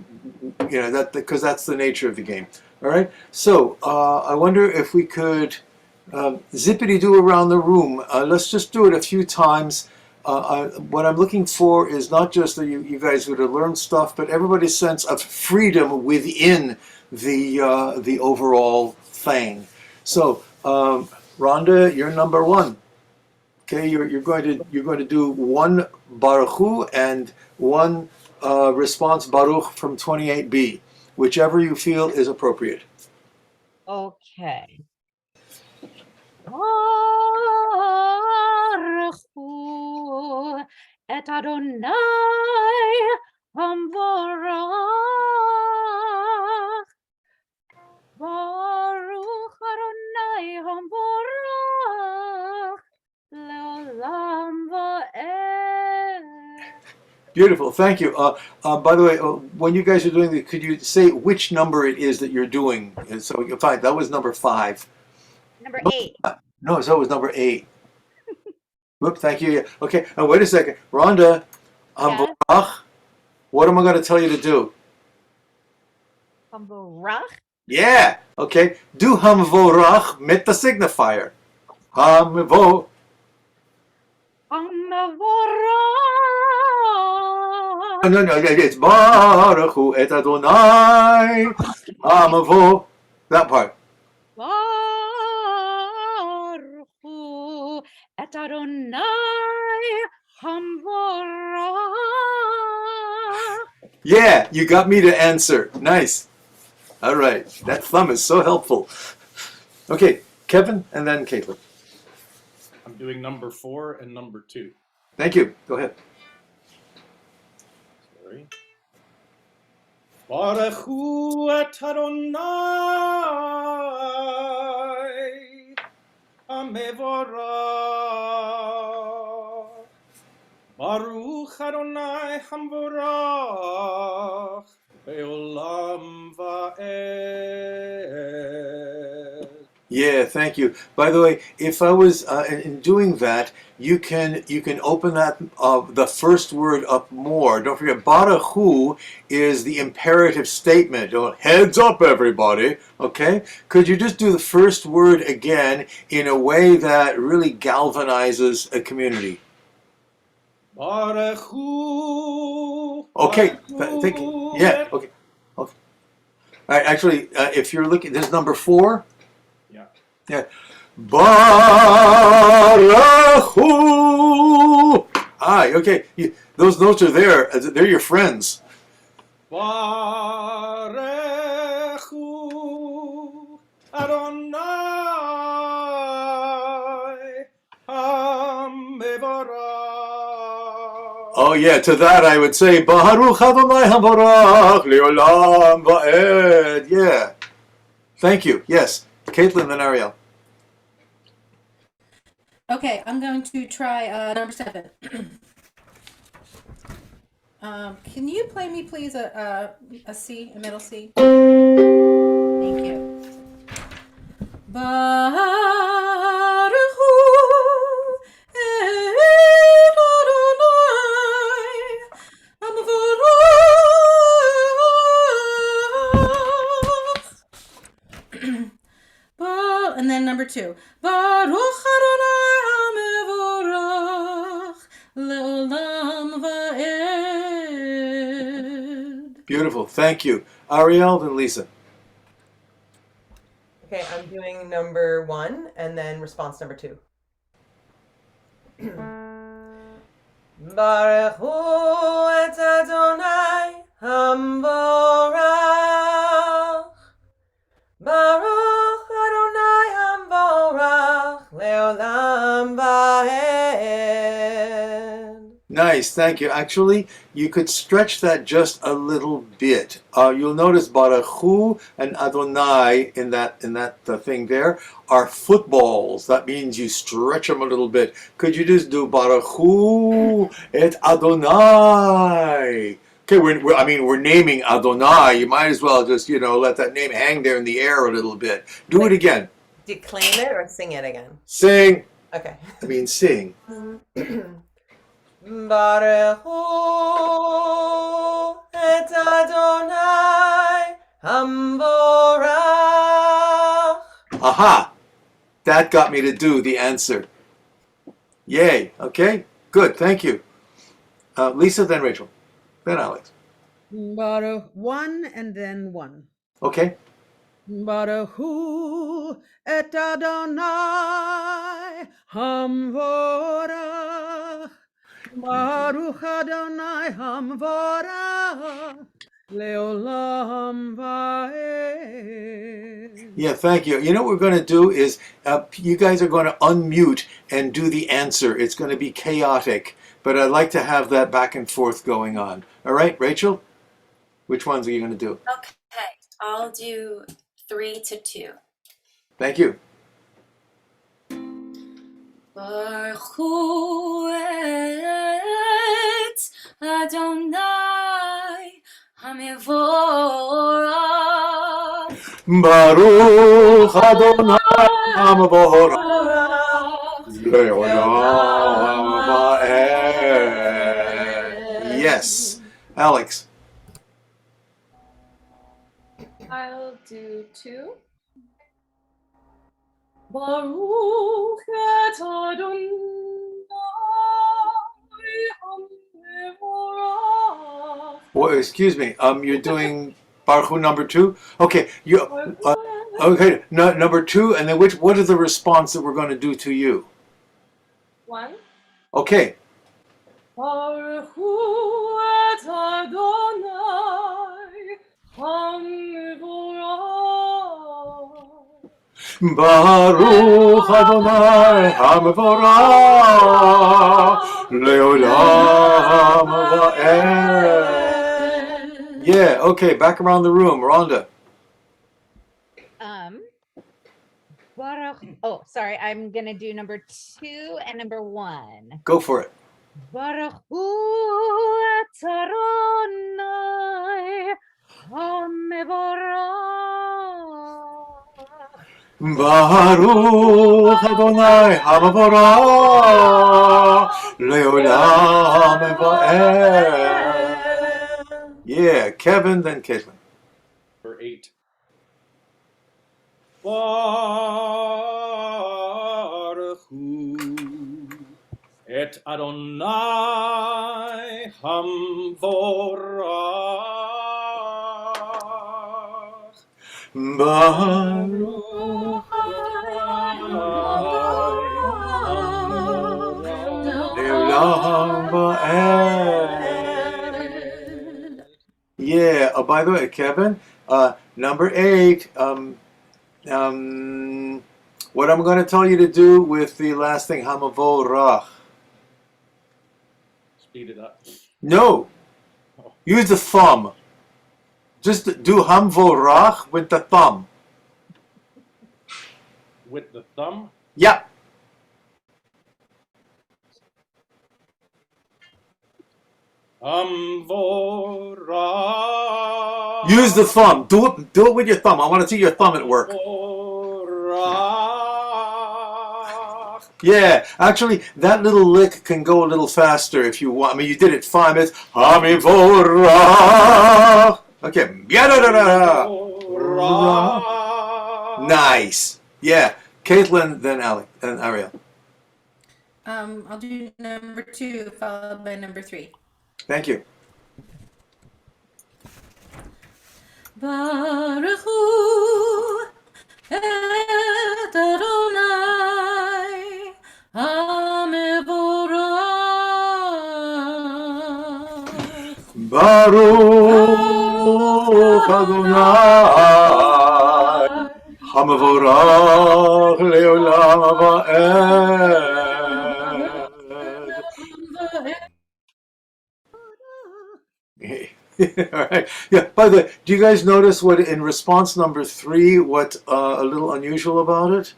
because that's the nature of the game. All right. So I wonder if we could zippity-doo around the room. Let's just do it a few times. What I'm looking for is not just that you guys would have learned stuff, but everybody's sense of freedom within the overall thing. So, Rhonda, you're number 1. Okay, you're going to do 1 Baruch Hu and 1 response Baruch from 28B, whichever you feel is appropriate. Okay. Baruch Hu et Adonai Hamvorach. Baruch Adonai Hamvorach Leolam Va'ed. Beautiful, thank you. By the way, when you guys are doing it, could you say which number it is that you're doing? And so you'll find that was number 5. Number 8. No, so it was number 8. Whoop, thank you. Yeah. Okay, now wait a second. Rhonda, Hamvorach, what am I going to tell you to do? Hamvorach? Yeah, okay. Do Hamvorach mit the signifier. Hamvo. Hamvorach. No, it's Baruch Hu et Adonai Hamvo. That part. Baruch Hu et Adonai Hamvorach. Yeah, you got me to answer. Nice. All right. That thumb is so helpful. Okay, Kevin and then Caitlin. I'm doing number 4 and number 2. Thank you. Go ahead. Sorry. Baruch Hu et Adonai Hamevorach. Baruch Adonai Hamvorach Be'olam Va'ed. Yeah, thank you. By the way, if I was in doing that, you can open that the first word up more. Don't forget, Baruch Hu is the imperative statement. Heads up, everybody. Okay? Could you just do the first word again in a way that really galvanizes a community? Baruch Hu. Okay. Thank you. Yeah. Okay. Okay. All right. Actually, if you're looking, this is number 4. Yeah. Yeah. Baruch Hu. Okay. Those notes are there. They're your friends. Baruch Hu Adonai HaMevorach. Oh yeah, to that I would say Baruch Adonai Habarach Leolam Va'ed. Yeah. Thank you. Yes. Caitlin and Ariel. Okay, I'm going to try number 7. Can you play me, please, a C, a middle C? Thank you. Baruch Hu et Adonai Hamevorach. And then number 2. Baruch Adonai Hamevorach leolam va'ed. Beautiful. Thank you. Ariel and Lisa. Okay, I'm doing number 1 and then response number 2. Baruch Hu et Adonai Hamvorach. Baruch Adonai Hamvorach leolam va'ed. Nice, thank you. Actually, you could stretch that just a little bit. You'll notice Baruch Hu and Adonai in that thing there are footballs. That means you stretch them a little bit. Could you just do Baruch Hu et Adonai? Okay, we're naming Adonai. You might as well just let that name hang there in the air a little bit. Do it again. Declaim it or sing it again? Sing. Okay. Sing. Baruch Hu et Adonai Hamvorach. Aha! That got me to do the answer. Yay. Okay. Good. Thank you. Lisa, then Rachel, then Alex. Baruch 1 and then 1. Okay. Baruch Hu et Adonai Hamvorach. Baruch Adonai Hamvorach leolam va'ed. Yeah, thank you. You know what we're going to do is you guys are going to unmute and do the answer. It's going to be chaotic, but I'd like to have that back and forth going on. All right, Rachel? Which ones are you going to do? Okay, I'll do 3 to 2. Thank you. Baruch Hu et Adonai Hamevorach. Baruch Adonai Hamevorach leolam va'ed. Yes. Alex. I'll do 2. Baruch et Adonai Hamevorach. Well, excuse me. You're doing Baruch Hu number 2. Okay. Okay. Number 2, and then what is the response that we're going to do to you? 1. Okay. Baruch Hu et Adonai Hamevorach. Baruch Adonai Hamevorach leolam va'ed. Yeah, okay, back around the room. Rhonda. Baruch. Oh, sorry. I'm gonna do number 2 and number 1. Go for it. Baruch Hu et Adonai Hamevorach. Baruch Adonai Hamevorach leolam va'ed. Yeah, Kevin, then Caitlin. For 8. Baruch Hu et Adonai Hamvorach. Baruch by the way, Kevin, number 8. What I'm going to tell you to do with the last thing, hamavorach. Speed it up. No, use the thumb. Just do hamvorach with the thumb. With the thumb? Yeah. Hamvorach. Use the thumb. Do it with your thumb. I want to see your thumb at work. Hamvorach. Yeah, actually, that little lick can go a little faster if you want. I mean, you did it 5 minutes. Hamivorach. Okay. Nice. Yeah. Caitlin, then Alec, and Ariel. I'll do number 2 followed by number 3. Thank you. Baruch Hu et Adonai HaMevorach. Baruch Adonai Hamavorach Leolam Va'ed. All right. Yeah. By the way, do you guys notice what in response number 3? What a little unusual about it?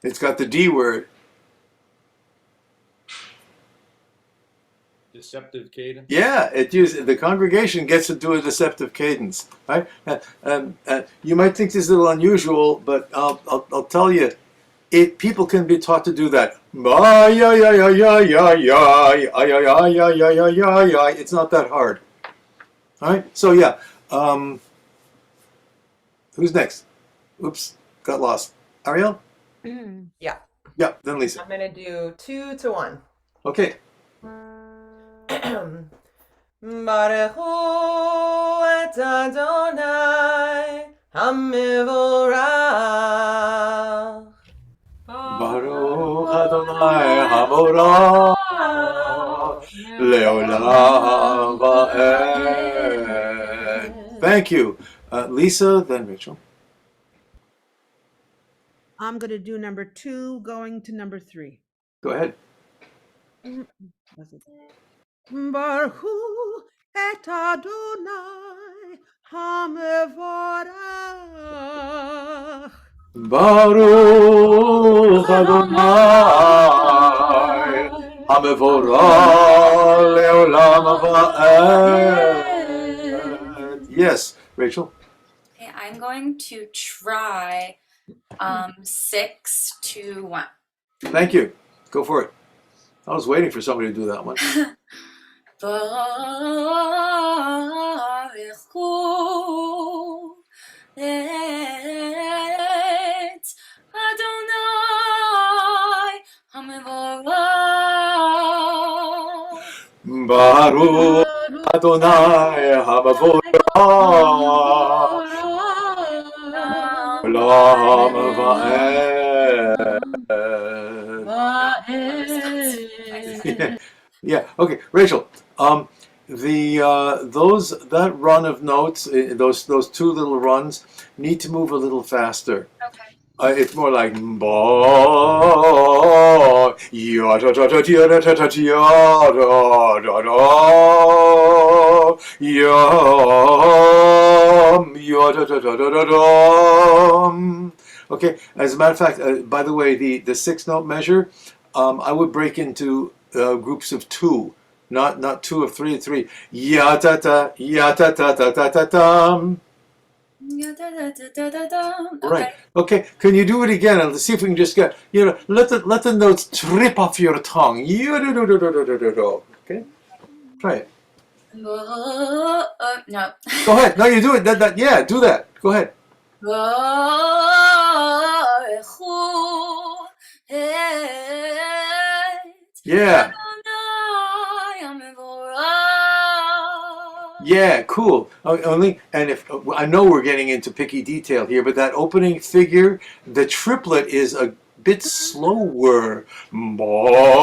It's got the D word. Deceptive cadence. Yeah, the congregation gets to do a deceptive cadence, right? You might think this is a little unusual, but I'll tell you, people can be taught to do that. It's not that hard. All right. So yeah, who's next? Oops, got lost. Ariel? Yeah. Yeah. Then Lisa. I'm gonna do 2 to 1. Okay. Baruch Hu et Adonai HaMevorach. Baruch Adonai Hamorach Leolam Va'ed. Thank you, Lisa. Then Rachel. I'm going to do number 2, going to number 3. Go ahead. Baruch Hu et Adonai HaMevorach. Baruch Adonai Hamevorach Leolam Va'ed. Yes, Rachel. Okay, I'm going to try 6 to 1. Thank you. Go for it. I was waiting for somebody to do that one. Baruch Hu et Adonai HaMevorach. Baruch Adonai Hamavorach Olam Va'ed. Yeah. Okay, Rachel. That run of notes, those 2 little runs, need to move a little faster. Okay. It's more like Okay. As a matter of fact, by the way, the 6-note measure, I would break into groups of 2. Not 2 of 3 and 3. Ya ta ta ta ta ta ta tam. Right. Okay. Can you do it again? And let's see if we can just get let the notes trip off your tongue. Okay. Try it. No. Go ahead. No, you do it. Yeah, do that. Go ahead. Yeah. Yeah, cool. If I know we're getting into picky detail here, but that opening figure, the triplet is a bit slower. Baruch.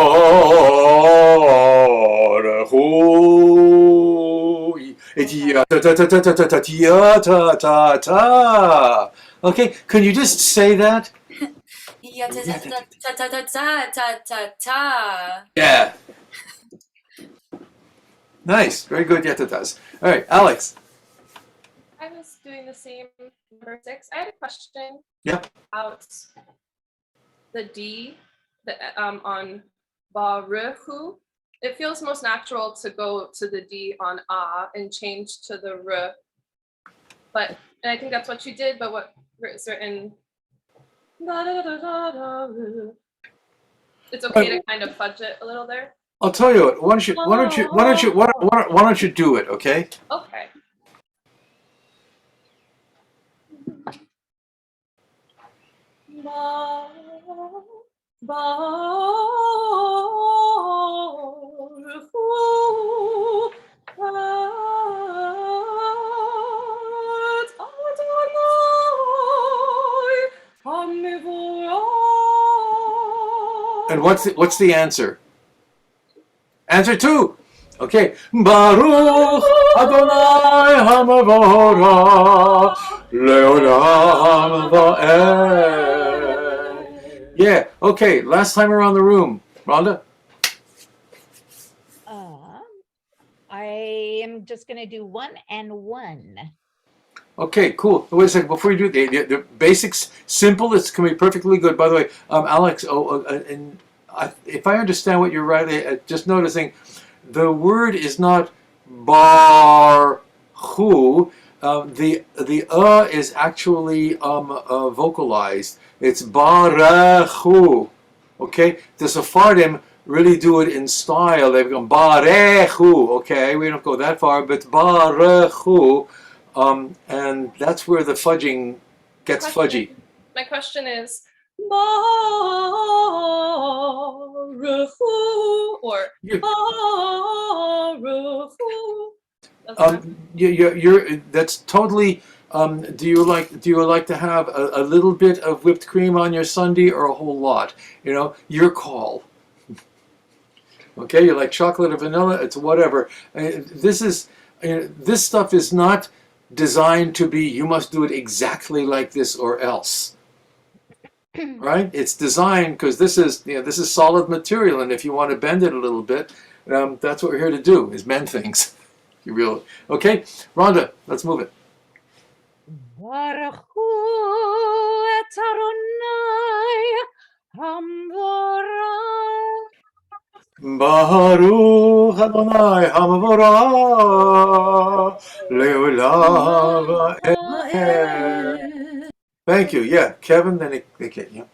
It's ya ta ta ta ta ta ta ta ta ta ta. Okay, can you just say that? Yeah, ta ta ta ta ta ta ta ta ta. Yeah. Nice. Very good, Yetatas. All right, Alex. I was doing the same number 6. I had a question Yeah. about the D on Baruchu. It feels most natural to go to the D on A and change to the R. But and I think that's what you did, but what certain it's okay to kind of fudge it a little there. I'll tell you what. Why don't you do it? Okay. Okay. And what's the answer? Answer 2. Okay. Baruch Adonai Hamavora Leolam Va'ed. Yeah. Okay. Last time around the room, Rhonda. I am just going to do 1 and 1. Okay, cool. Wait a second. Before you do the basics, simple. It's can be perfectly good. By the way, Alex. If I understand what you're right, just noticing, the word is not bar hu. The is actually vocalized. It's barechu. Okay, the Sephardim really do it in style. They've gone barechu. Okay, we don't go that far, but barechu. And that's where the fudging gets fudgy. My question is Baruchu or Baruchu. You're that's totally. Do you like to have a little bit of whipped cream on your sundae or a whole lot? You know, your call. Okay, you like chocolate or vanilla? It's whatever. This stuff is not designed to be. You must do it exactly like this or else. Right? It's designed because this is solid material, and if you want to bend it a little bit, that's what we're here to do: is bend things. You real okay, Rhonda? Let's move it. Baruch et Adonai Hamvora. Baruch Adonai Hamavora Leolam Va'ed. Thank you. Yeah, Kevin. Then okay. Yeah.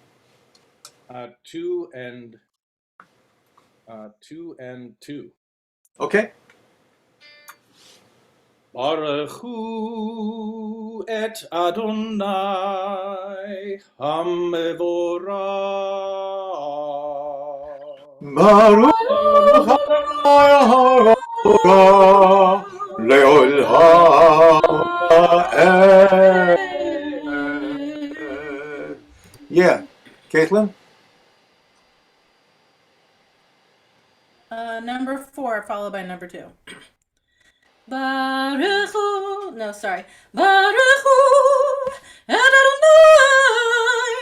2 and 2. Okay. Baruchu et Adonai Hamevorah. Baruch Adonai Hamavora Leolam Va'ed. Yeah, Caitlin. Number 4 followed by number 2. Baruchu. No, sorry. Baruchu et Adonai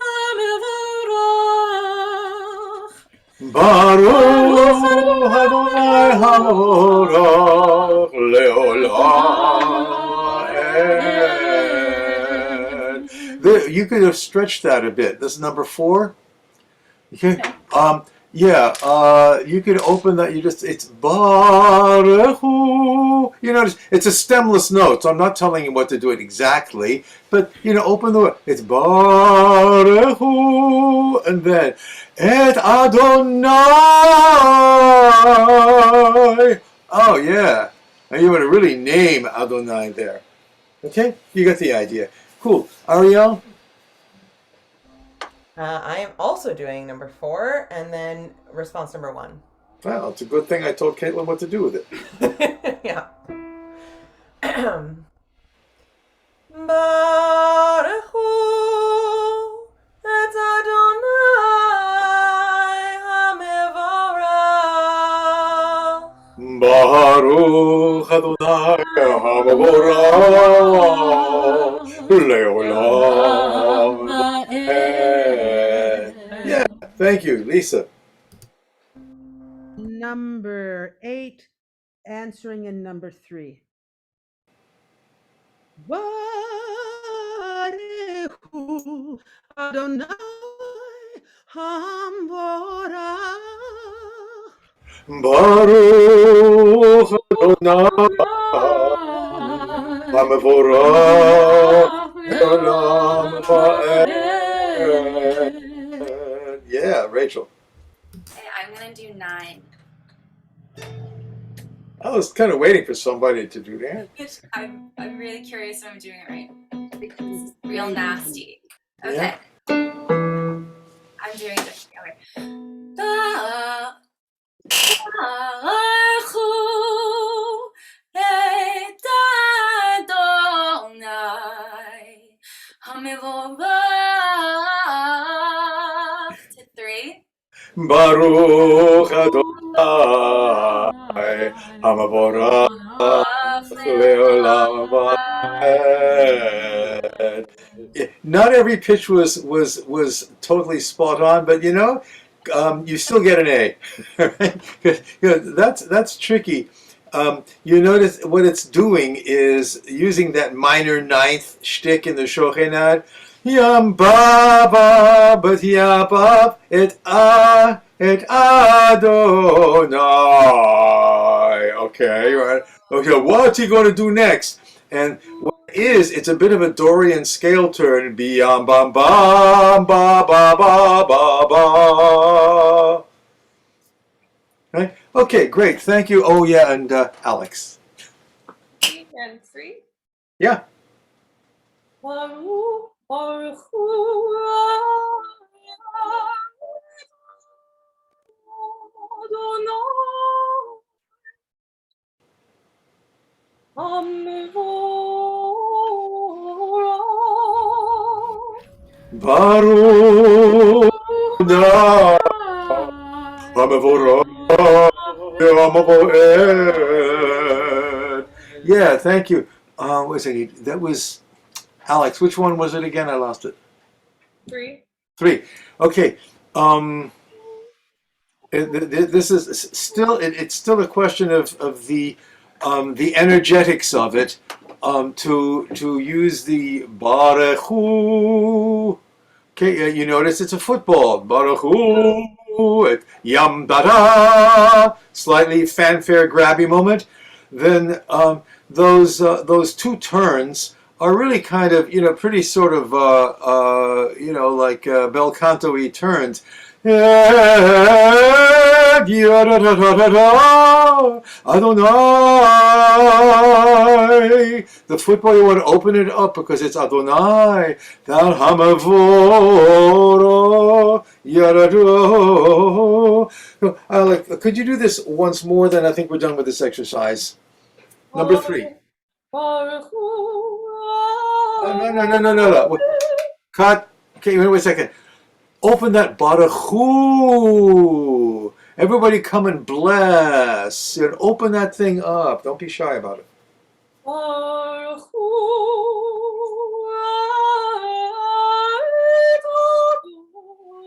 Hamevorach. Baruch Adonai Hamavora Leolam Va'ed. You could have stretched that a bit. This is number 4. Okay. You could open that. It's Baruchu. You notice it's a stemless note, so I'm not telling you what to do it exactly, but open the word. It's Baruchu, and then Et Adonai. Oh yeah, and you want to really name Adonai there. Okay, you got the idea. Cool, Ariel. I am also doing number 4 and then response number 1. Well, it's a good thing I told Caitlin what to do with it. Yeah. Baruchu et Adonai Baruch Adonai HaMevorach Leolam. Yeah, thank you, Lisa. Number 8, answering in number 3. Barehu Adonai Hamvorach. Baruch Adonai HaMevorach Leolam Va'ed. Yeah, Rachel. Okay, I'm gonna do 9. I was kind of waiting for somebody to do that. I'm really curious if I'm doing it right. Because it's real nasty. Okay. Yeah. I'm doing this. Okay. Baruchu et Adonai Hamevorach. To 3. Baruch Adonai HaMevorach Leolam Va'ed. Not every pitch was totally spot on, but you still get an A. Right? That's tricky. You notice what it's doing is using that minor ninth shtick in the Shochenad. Yam baba but yabab et Adonai. Okay, right. Okay, what's he going to do next? And what it is, it's a bit of a Dorian scale turn. Bam bam bam ba ba ba ba ba. Right? Okay, great. Thank you. Oh yeah, and Alex. 3 and 3. Yeah. Baruch, Baruch Hu, Adonai, Baruch Adonai HaMevorach Leolam Va'ed. Yeah, thank you. What was it? That was Alex. Which one was it again? I lost it. 3. 3. Okay. This is still it's still a question of the energetics of it. To use the Barechu. Okay, you notice it's a football. Baruchu, yam da, slightly fanfare grabby moment. Then those two turns are really kind of pretty sort of like bel canto-y turns. Adonai. The football, you want to open it up because it's Adonai. Thou hamavoro yarado. Alec, could you do this once more? Then I think we're done with this exercise. Number 3. Baruch No. Cut. Okay, wait a second. Open that Baruchu. Everybody come and bless. And open that thing up. Don't be shy about it.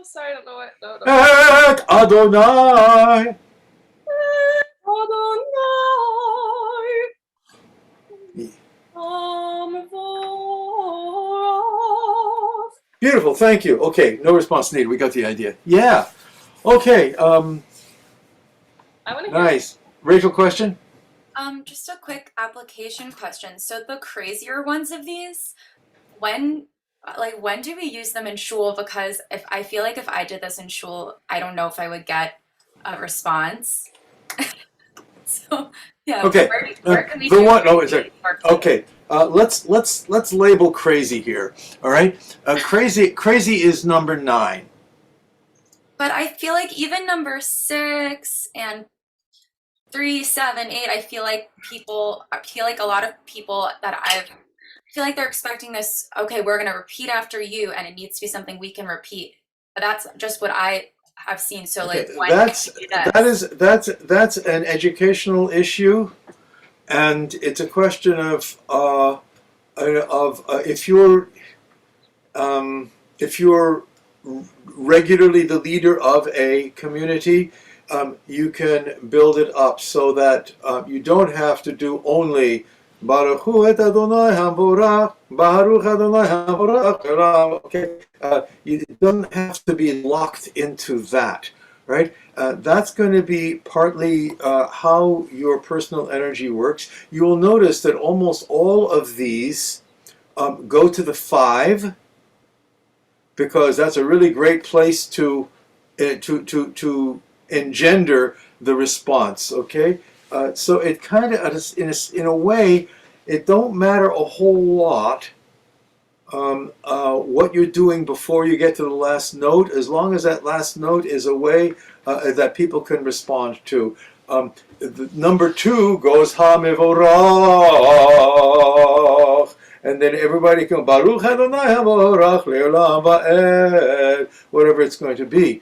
Sorry, I don't know what. No. Et Adonai. Beautiful, thank you. Okay, no response needed. We got the idea. Yeah. Okay. I want to hear. Nice. Rachel, question? Just a quick application question. So the crazier ones of these, when do we use them in shul? Because if I feel like if I did this in shul, I don't know if I would get a response. So yeah. Okay. Where can we the do one. Oh, is it? work? Okay. Let's label crazy here. All right. Crazy is number 9. But I feel like even number 6 and 3, 7, 8, I feel like a lot of people that I feel like they're expecting this, okay, we're going to repeat after you and it needs to be something we can repeat. But that's just what I have seen. So Okay, like when can we do this? that's an educational issue, and it's a question of if you're regularly the leader of a community, you can build it up so that you don't have to do only Baruch Hu et Adonai Hamborach, Baruch Adonai Hamborach. Okay, it doesn't have to be locked into that, right? That's going to be partly how your personal energy works. You will notice that almost all of these go to the 5, because that's a really great place to engender the response. Okay, so it kind of in a way, it don't matter a whole lot what you're doing before you get to the last note, as long as that last note is a way that people can respond to. The number 2 goes Ha Mevorach, and then everybody can Baruch Adonai Havorach Le'olam Va'ed, whatever it's going to be.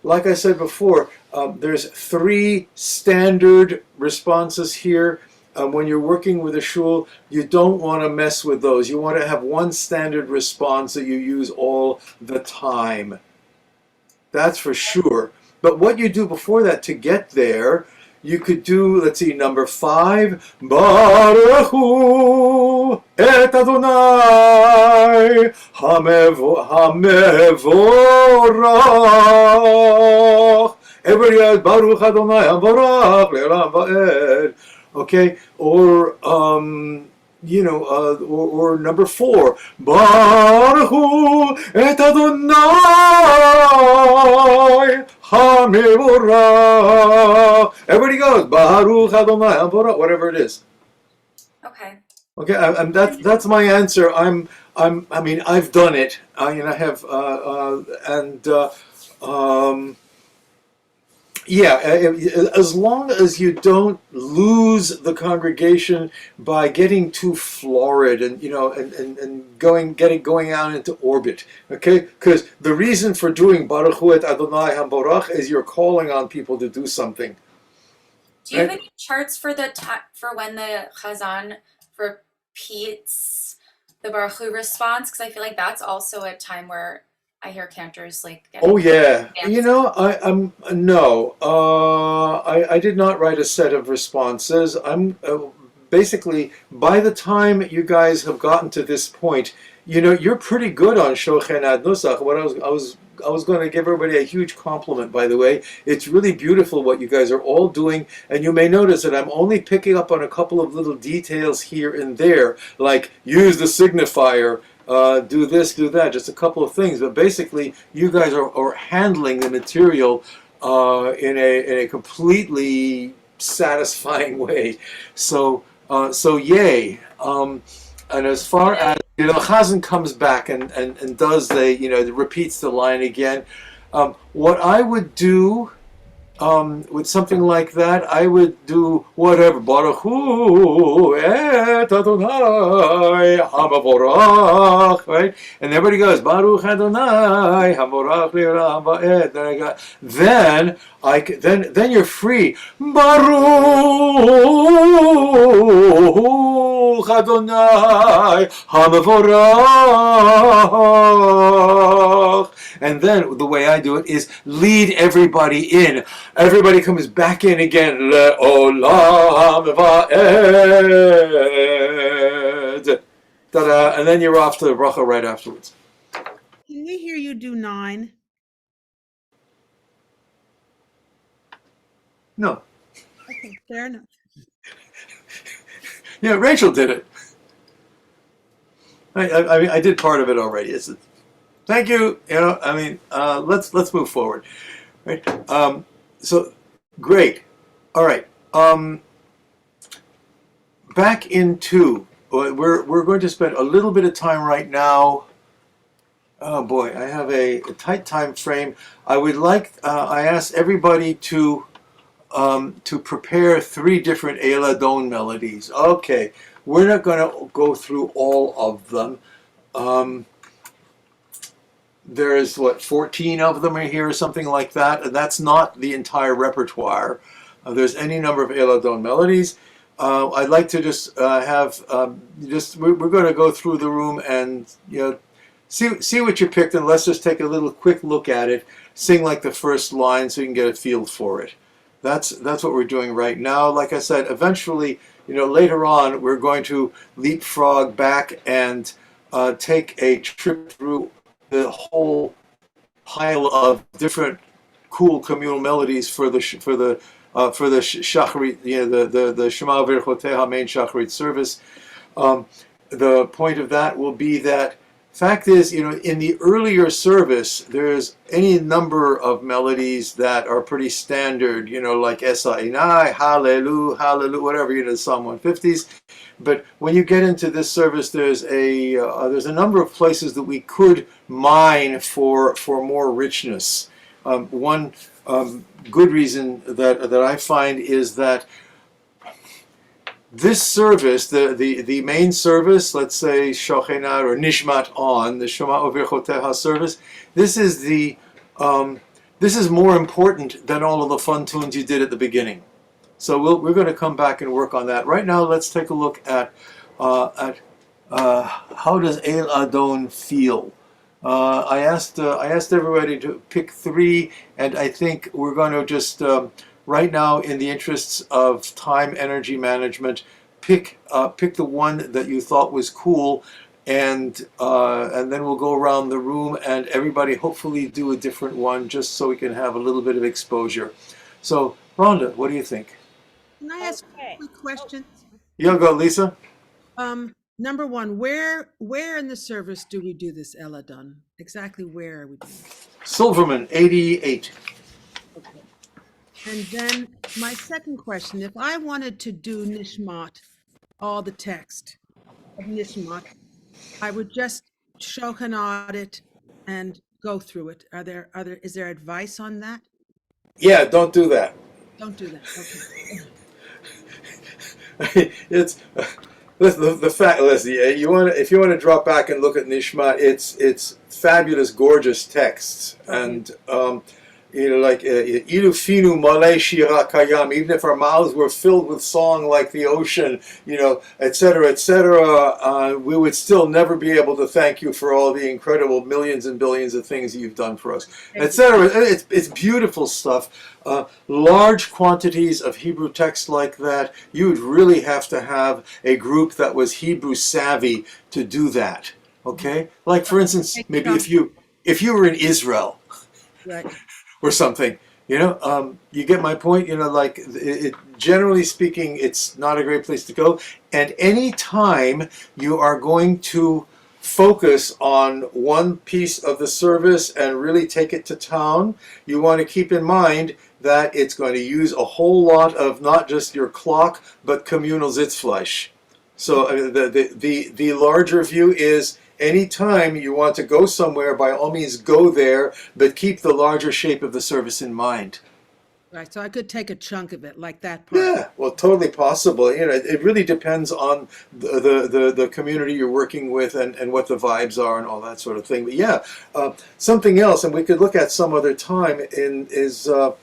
Like I said before, there's 3 standard responses here. When you're working with a shul, you don't want to mess with those. You want to have one standard response that you use all the time. That's for sure. But what you do before that to get there, you could do, let's see, number 5, Baruch Hu et Adonai Hamevorach. Everybody else, Baruch Adonai Hamevorach Le'olam Va'ed. Okay, or or number 4, Baruch Hu et Adonai Hamevorach. Everybody goes Baruch Adonai Hamevorach, whatever it is. Okay. Okay, that's my answer. I mean, I've done it. I have, yeah, as long as you don't lose the congregation by getting too florid and going out into orbit, okay? Because the reason for doing Baruch Hu et Adonai Hamborach is you're calling on people to do something. Do you have any charts for for when the Chazan repeats the Baruch Hu response? Because I feel like that's also a time where I hear cantors like. Oh yeah, dancing. I did not write a set of responses. I'm basically, by the time you guys have gotten to this point, you're pretty good on Shochen ad Nusach. What I was going to give everybody a huge compliment, by the way. It's really beautiful what you guys are all doing, and you may notice that I'm only picking up on a couple of little details here and there, like use the signifier. Do this, do that, just a couple of things. But basically, you guys are handling the material in a completely satisfying way. So yay. And as far as Chazan comes back and does repeats the line again. What I would do with something like that, I would do whatever. Baruch Hu et Adonai Hamavorach, right? And everybody goes Baruch Adonai Hamavorach Le'olam Va'ed. Then you're free. Baruch Adonai Hamavorach. And then the way I do it is lead everybody in. Everybody comes back in again. Le'olam va'ed. Ta-da. And then you're off to the bracha right afterwards. Can we hear you do 9? No. Okay, fair enough. Yeah, Rachel did it. I mean, I did part of it already. Thank you. Let's move forward. Right. So great. All right. Back into we're going to spend a little bit of time right now. Oh boy, I have a tight time frame. I would like I asked everybody to prepare 3 different Eladon melodies. Okay, we're not going to go through all of them. there's what 14 of them are here or something like that, and that's not the entire repertoire. There's any number of Eladon melodies. I'd like to just have we're going to go through the room and see what you picked, and let's just take a little quick look at it. Sing like the first line so you can get a feel for it. That's what we're doing right now. Like I said, eventually, later on, we're going to leapfrog back and take a trip through the whole pile of different cool communal melodies for the Shacharit, the Shema V'Rechoteha main Shacharit service. The point of that will be that fact is, in the earlier service, there's any number of melodies that are pretty standard, like Esa Inai, Hallelu, Hallelu, whatever, the Psalm 150s. But when you get into this service, there's a number of places that we could mine for more richness. One good reason that I find is that this service, the main service, let's say Shochenat or Nishmat on, the Shema Overchoteha service, this is more important than all of the fun tunes you did at the beginning. So we're going to come back and work on that. Right now, let's take a look at how does El Adon feel. I asked everybody to pick 3, and I think we're going to just right now, in the interests of time, energy management, pick the one that you thought was cool, and then we'll go around the room and everybody hopefully do a different one, just so we can have a little bit of exposure. So, Rhonda, what do you think? Can I ask quick questions? Yeah, go, Lisa. Number one, where in the service do we do this Eladon? Exactly where are we doing it? Silverman, 88. Okay. And then my second question, if I wanted to do Nishmat, all the text of Nishmat, I would just Shochanat it and go through it. Is there advice on that? Yeah, don't do that. Don't do that. Okay. It's the fact. Listen, if you want to drop back and look at Nishmat, it's fabulous, gorgeous texts, and like Ilu Finu Malay Shira Kayam. Even if our mouths were filled with song like the ocean, etc., etc., we would still never be able to thank you for all the incredible millions and billions of things you've done for us, etc. It's beautiful stuff. Large quantities of Hebrew text like that, you would really have to have a group that was Hebrew savvy to do that. Okay, like for instance, maybe if you were in Israel, Right. or something, you get my point. Generally speaking, it's not a great place to go. And any time you are going to focus on one piece of the service and really take it to town, you want to keep in mind that it's going to use a whole lot of not just your clock, but communal Sitzfleisch. So the larger view is, anytime you want to go somewhere, by all means go there, but keep the larger shape of the service in mind. Right. So I could take a chunk of it, like that part. Yeah, well, totally possible. It really depends on the community you're working with and what the vibes are and all that sort of thing. But yeah, something else, and we could look at some other time, is the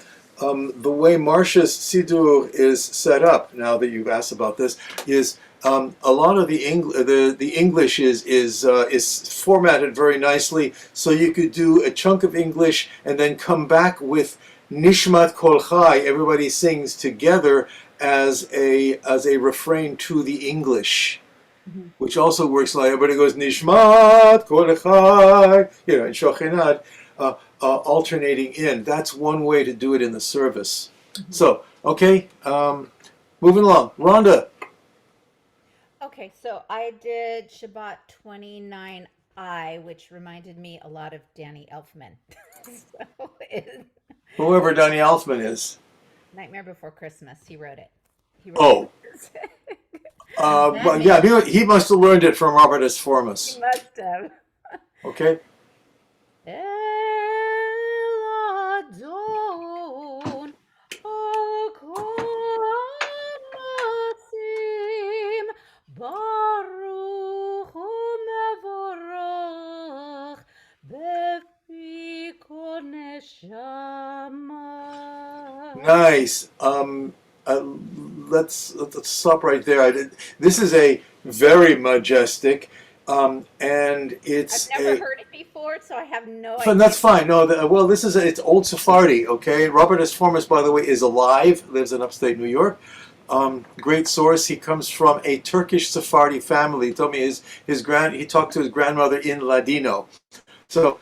way Marcia's Siddur is set up. Now that you've asked about this, is a lot of the English is formatted very nicely, so you could do a chunk of English and then come back with Nishmat Kol Chai. Everybody sings together as a refrain to the English, which also works like everybody goes Nishmat Kol Chai, in Shochenat, alternating in. That's one way to do it in the service. So, okay, moving along, Rhonda. Okay, so I did Shabbat 29I, which reminded me a lot of Danny Elfman. So Whoever Danny Elfman is. Nightmare Before Christmas, he wrote it. Well, yeah, he must have learned it from Robert S. Formas. He must have. Okay. Eladon, Akomasim, Baruch u'mevorach, Nice. Let's stop right there. This is a very majestic, and it's I've never heard it before, so I have no idea. But that's fine. No, well, this is it's old Sephardi. Okay, Robert S. Formas, by the way, is alive. Lives in upstate New York. Great source. He comes from a Turkish Sephardi family. He told me he talked to his grandmother in Ladino. So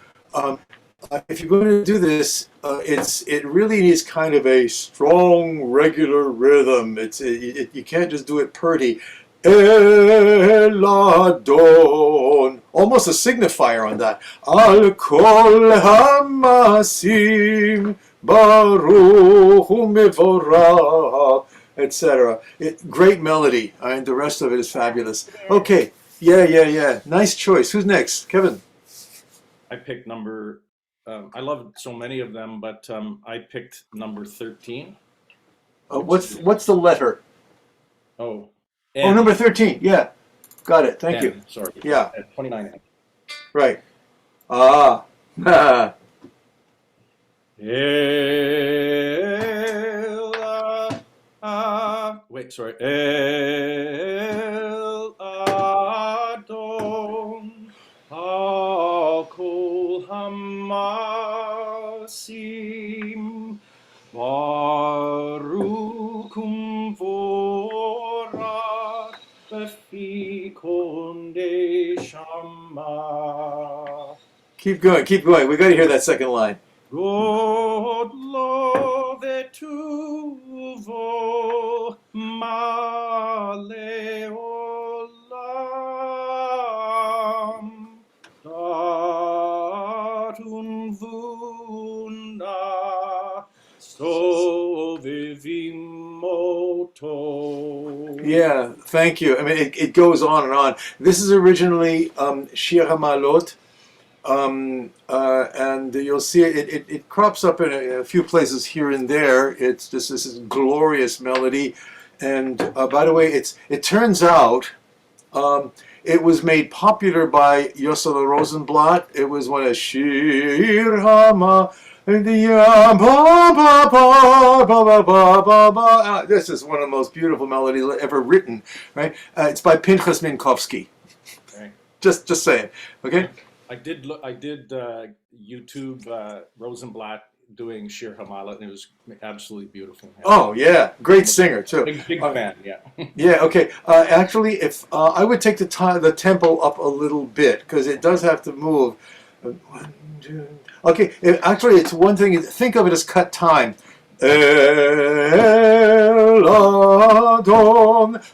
if you're going to do this, it really needs kind of a strong, regular rhythm. You can't just do it purdy. Eladon, almost a signifier on that. Al kol hamasim baruch umevorach, etc. Great melody, and the rest of it is fabulous. Okay, yeah. Nice choice. Who's next? Kevin. I picked number. I love so many of them, but I picked number 13. What's the letter? Oh. Oh, number 13. Yeah, got it. Thank you. Sorry. Yeah. 29. Right. Wait, sorry. El Adon HaKol Hamasim Baruchum Vorach Befi Konde Shama. Keep going. We got to hear that second line. God love tuvo male olam datun vuna sovivimoto. Yeah, thank you. I mean, it goes on and on. This is originally Shir HaMalot. And you'll see it crops up in a few places here and there. It's just this glorious melody. And by the way, it turns out it was made popular by Yosel Rosenblatt. It was one of Shir Hama. This is one of the most beautiful melodies ever written, right? It's by Pinchas Minkowski. Okay. Just saying, okay? I did YouTube Rosenblatt doing Shir Hamalat, and it was absolutely beautiful. Oh yeah, great singer too. Big fan, yeah. Yeah, okay. Actually, if I would take the tempo up a little bit because it does have to move. 1, 2. Okay, actually, it's one thing. Think of it as cut time. Eladon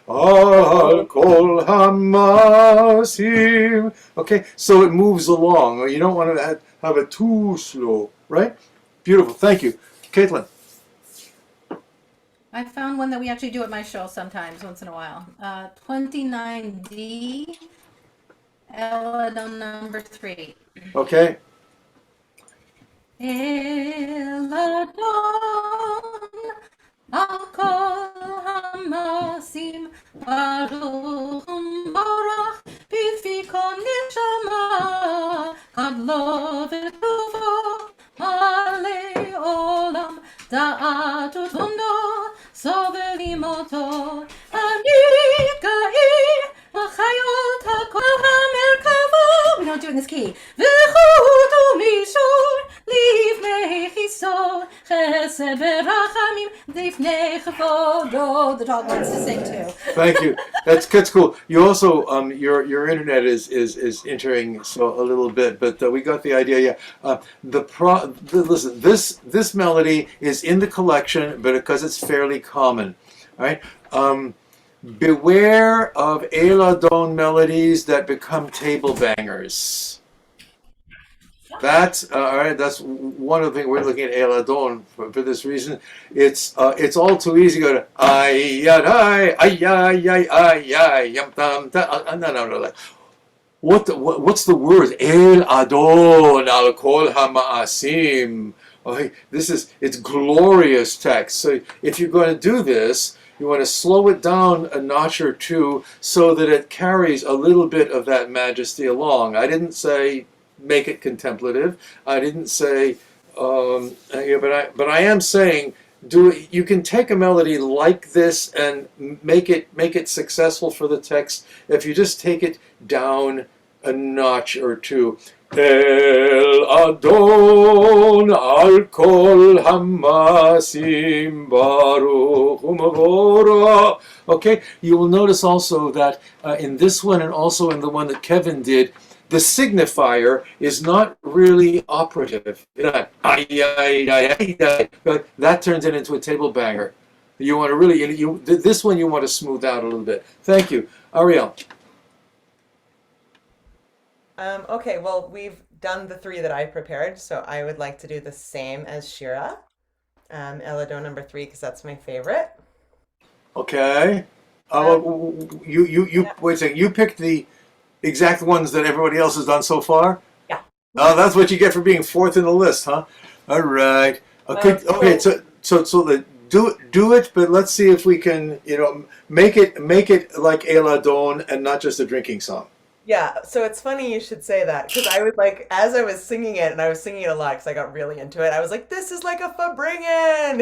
al kol hamasim. Okay, so it moves along. You don't want to have it too slow, right? Beautiful. Thank you, Caitlin. I found one that we actually do at my show sometimes, once in a while. 29D, Eladon number 3. Okay. Eladon al kol hamasim baruchum borach b'fikon neshama kadlo v'tuvo ale olam da'atu tundo sovevimoto anikai achayot hakol hamerkavo. We don't do it in this key. V'chutu mishur livnei chiso chesed berachamim livnei chavodo. The dog wants to sing too. Thank you. That's cool. You also your internet is entering so a little bit, but we got the idea. Yeah. Listen, this melody is in the collection, but because it's fairly common, right? Beware of Eladon melodies that become table bangers. That's all right. That's one of the things we're looking at Eladon for this reason. It's all too easy to go to ay ay ay ay ay ay ay yum tam ta. No. What's the word? Eladon al kol hamaasim. Okay, it's glorious text. So if you're going to do this, you want to slow it down a notch or two so that it carries a little bit of that majesty along. I didn't say make it contemplative. I didn't say, but I am saying do it. You can take a melody like this and make it successful for the text if you just take it down a notch or two. El Adon al kol hamasim baruch umavora. Okay, you will notice also that in this one and also in the one that Kevin did, the signifier is not really operative. But that turns it into a table banger. You want to really, this one you want to smooth out a little bit. Thank you. Ariel. Okay, well, we've done the 3 that I prepared, so I would like to do the same as Shira. Eladon number 3, because that's my favorite. Okay. Wait a second. You picked the exact ones that everybody else has done so far? Yeah. Oh, that's what you get for being 4th in the list, huh? All right. Okay. Do it, but let's see if we can, make it like Eladon and not just a drinking song. Yeah, so it's funny you should say that, because I was like, as I was singing it, and I was singing it a lot because I got really into it, I was like, this is like a Fabringen!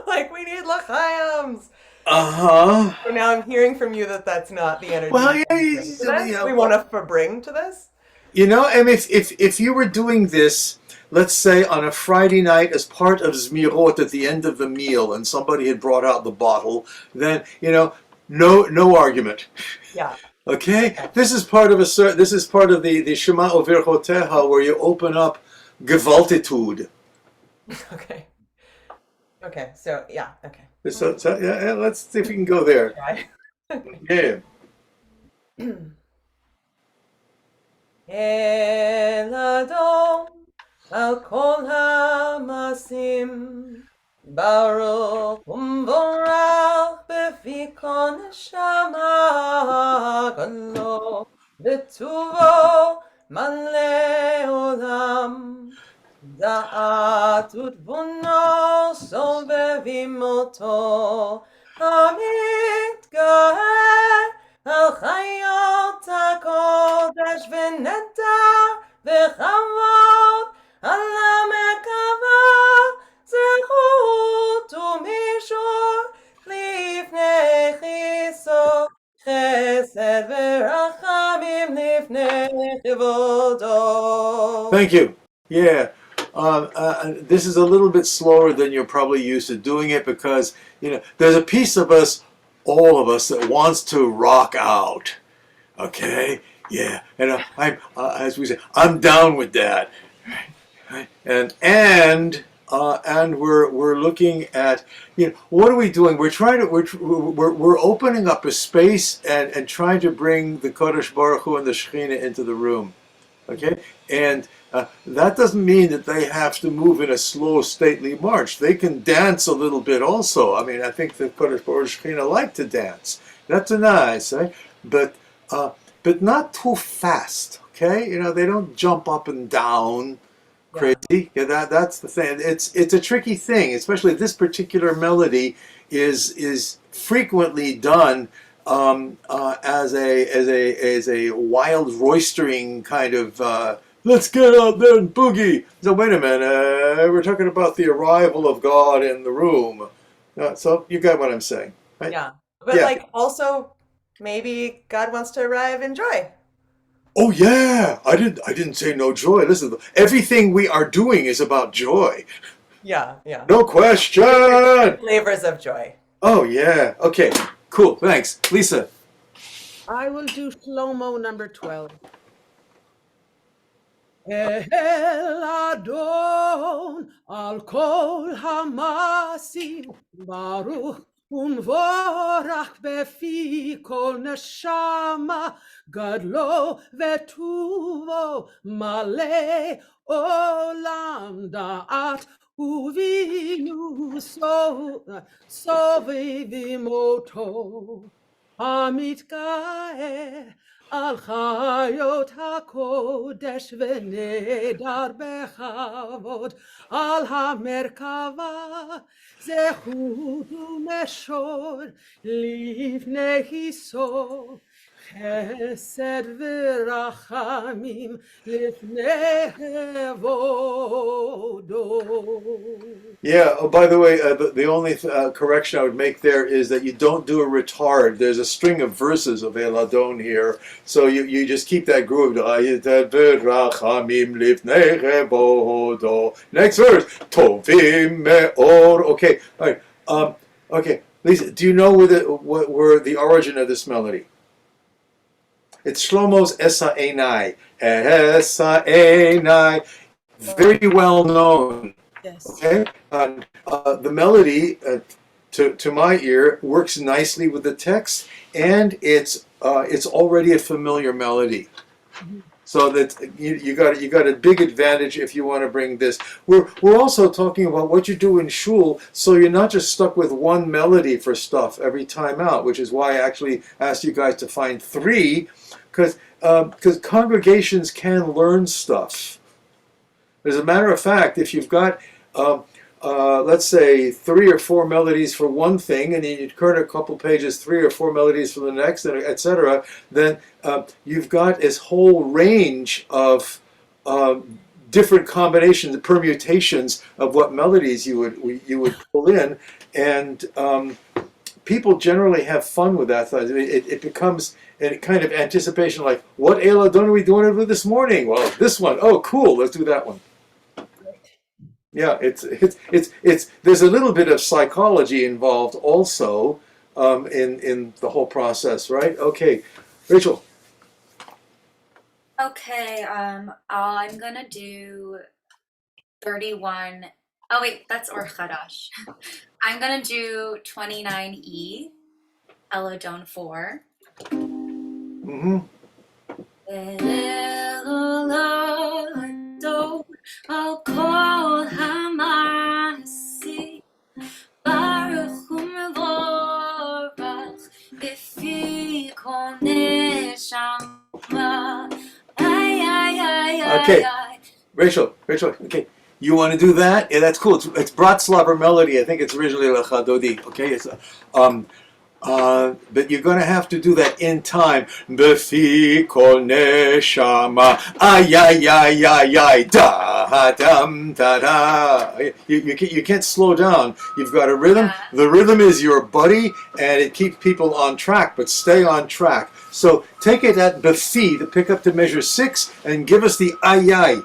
Like, we need L'chaim's! Uh-huh. So now I'm hearing from you that that's not the energy. Well, We want a Fabring to this? And if you were doing this, let's say on a Friday night as part of Zmirot at the end of the meal, and somebody had brought out the bottle, then, no argument. Yeah. Okay, this is part of the Shema Overchoteha, where you open up Gewaltitude. Okay. Okay. So yeah. Okay. So yeah, let's see if we can go there. Yeah. Eladon al kol hamasim baruch umvorach befi kol neshama gadlo betuvo male olam da'at utvuno sovevim oto hamitgaeh al chayot hakodesh v'nedar v'chavod al ha'merkava zechut u'mishor lifnei chiso chesed v'rachamim lifnei chivodo. Thank you. Yeah. This is a little bit slower than you're probably used to doing it because, there's a piece of us, all of us, that wants to rock out. Okay? Yeah. And as we say, I'm down with that. And we're looking at, what are we doing? We're opening up a space and trying to bring the Kodesh Baruch Hu and the Shekhinah into the room. Okay? And that doesn't mean that they have to move in a slow, stately march. They can dance a little bit also. I mean, I think the Kodesh Baruch Shekhinah like to dance. That's nice, right? But not too fast, okay? They don't jump up and down crazy. Yeah, that's the thing. It's a tricky thing, especially this particular melody is frequently done as a wild roistering kind of let's get out there and boogie. So wait a minute, we're talking about the arrival of God in the room. So you got what I'm saying, right? Yeah, but also maybe God wants to arrive in joy. Oh yeah, I didn't say no joy. Listen, everything we are doing is about joy. Yeah. No question. Flavors of joy. Oh yeah. Okay. Cool. Thanks, Lisa. I will do Shlomo number 12. El Adon al kol hamasim baruch umvorach befi kol neshama gadlo vetuvo male olam da'at uvinu sovevim oto hamitgaeh al chayot hakodesh v'nedar bechavod al hamerkava zechut u'meshor livnei hiso חסד ורחמים לפני כבודו. Yeah. Oh, by the way, the only correction I would make there is that you don't do a retard. There's a string of verses of Eladon here, so you just keep that groove. Next verse. Tovim me'or. Okay. All right. Okay. Lisa, do you know where the origin of this melody? It's Shlomo's Esa Einai. Esa Einai. Very well known. Yes. Okay, the melody, to my ear, works nicely with the text, and it's already a familiar melody. So that you got a big advantage if you want to bring this. We're also talking about what you do in shul, so you're not just stuck with one melody for stuff every time out, which is why I actually asked you guys to find 3, because congregations can learn stuff. As a matter of fact, if you've got, let's say, 3 or 4 melodies for one thing, and then you turn a couple pages, 3 or 4 melodies for the next, etc., then you've got this whole range of different combinations, permutations of what melodies you would pull in, and people generally have fun with that. It becomes a kind of anticipation, like, what Eladon are we doing with this morning? Well, this one. Oh, cool. Let's do that one. Yeah, it's there's a little bit of psychology involved also in the whole process, right? Okay, Rachel. Okay, I'm gonna do 31. Oh wait, that's Or Chadash. I'm gonna do 29E, Elodon 4. Mm-hmm. Al kol hamasi baruch u'mevorach b'fi kol neshama. Okay, Rachel. Okay, you want to do that? Yeah, that's cool. It's Bratslaver melody. I think it's originally Lechadodi. Okay, it's but you're going to have to do that in time. Befi kol neshama, ay ay ay ay ay, da dam da da. You can't slow down. You've got a rhythm. The rhythm is your buddy, and it keeps people on track. But stay on track. So take it at befi to pick up to measure 6, and give us the ay ay.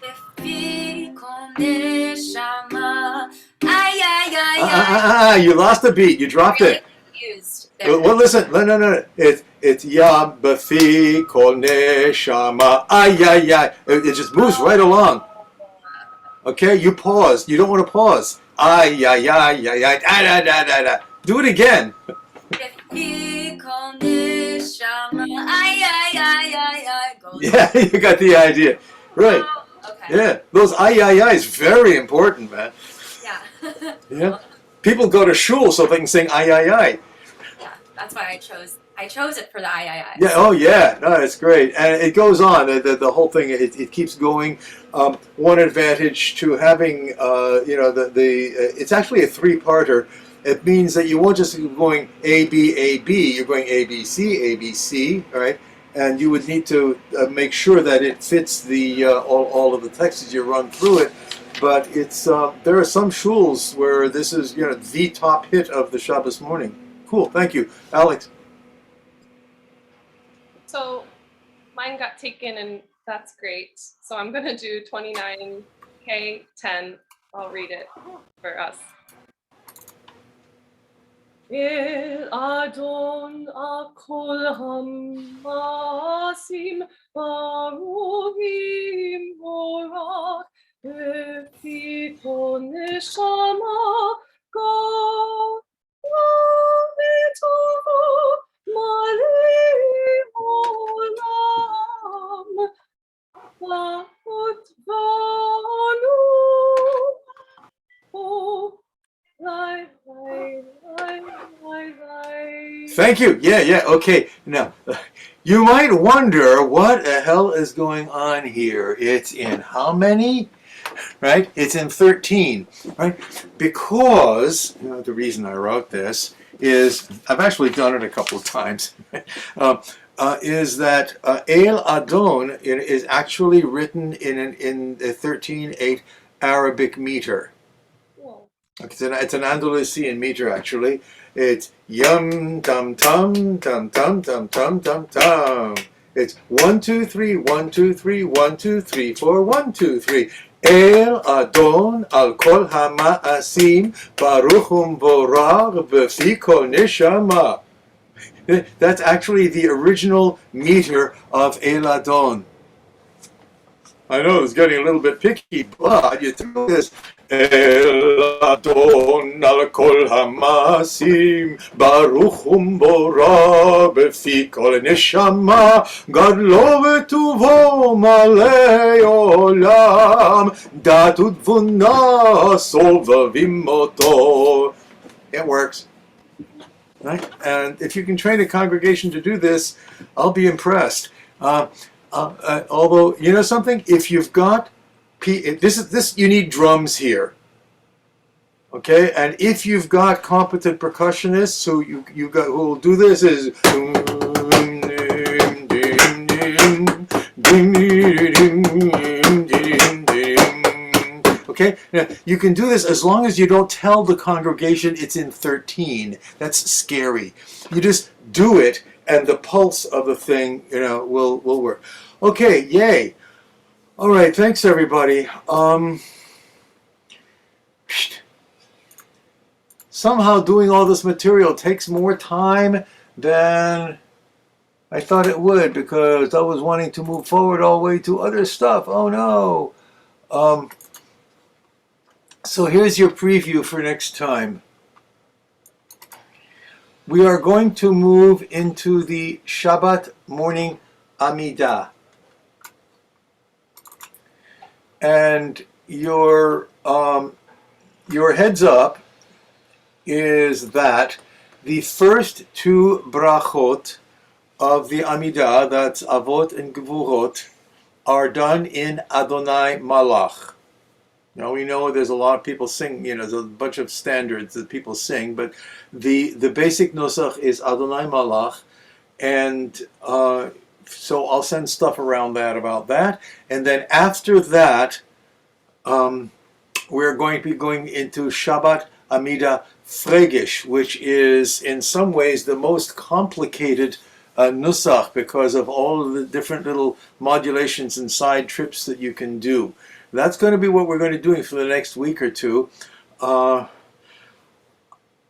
Befi kol neshama, ay ay ay ay. You lost a beat. You dropped it. Well, listen, no. It's ya befi kol neshama, ay ay ay. It just moves right along. Okay, you pause. You don't want to pause. Ay ay ay ay ay. Da da da da. Do it again. Befi kol neshama, ay ay ay ay ay. Yeah, you got the idea, right? Okay. Yeah, those ay ay ay is very important, man. Yeah. Yeah, people go to shul so they can sing ay ay ay. That's why I chose it for the I. Yeah. Oh, yeah. No, it's great, and it goes on. The whole thing. It keeps going. One advantage to having, it's actually a 3-parter. It means that you won't just be going A B A B. You're going A B C, all right? And you would need to make sure that it fits the all of the text as you run through it. But it's there are some shuls where this is the top hit of the Shabbos morning. Cool, thank you. Alex? So mine got taken, and that's great. So I'm going to do 29K10. I'll read it for us. El Adon Akol Hamasim Baruchim Borach Befi Kol Neshama God. Thank you. Yeah, okay. Now, you might wonder what the hell is going on here. It's in how many? Right? It's in 13, right? Because, the reason I wrote this is, I've actually done it a couple of times, is that El Adon is actually written in the 13/8 Arabic meter. Whoa. It's an Andalusian meter, actually. It's yum tum tum tum tum tum tum tum tum. It's 1 2 3 1 2 3 1 2 3 4 1 2 3. El Adon al kol hama'asim baruch umborach b'fi kol neshama. That's actually the original meter of El Adon. I know it's getting a little bit picky, but you do this. El Adon al kol hamasim baruch umbora b'fi kol neshama gadlo v'tuvo malei olam dat u'tvuna sovavim oto. It works. Right? And if you can train a congregation to do this, I'll be impressed. Although, you know something, if you've got you need drums here, okay? And if you've got competent percussionists who who will do this is okay? Now, you can do this as long as you don't tell the congregation it's in 13. That's scary. You just do it, and the pulse of the thing, will work. Okay, yay. All right, thanks everybody. Somehow doing all this material takes more time than I thought it would, because I was wanting to move forward all the way to other stuff. Oh no. So here's your preview for next time. We are going to move into the Shabbat morning Amidah. And your heads up is that the first two brachot of the Amidah, that's Avot and Gevurot, are done in Adonai Malach. Now we know there's a lot of people sing, there's a bunch of standards that people sing, but the basic Nusach is Adonai Malach, and so I'll send stuff around that about that. And then after that, we're going to be going into Shabbat Amidah Fregish, which is in some ways the most complicated Nusach because of all of the different little modulations and side trips that you can do. That's going to be what we're going to be doing for the next week or two.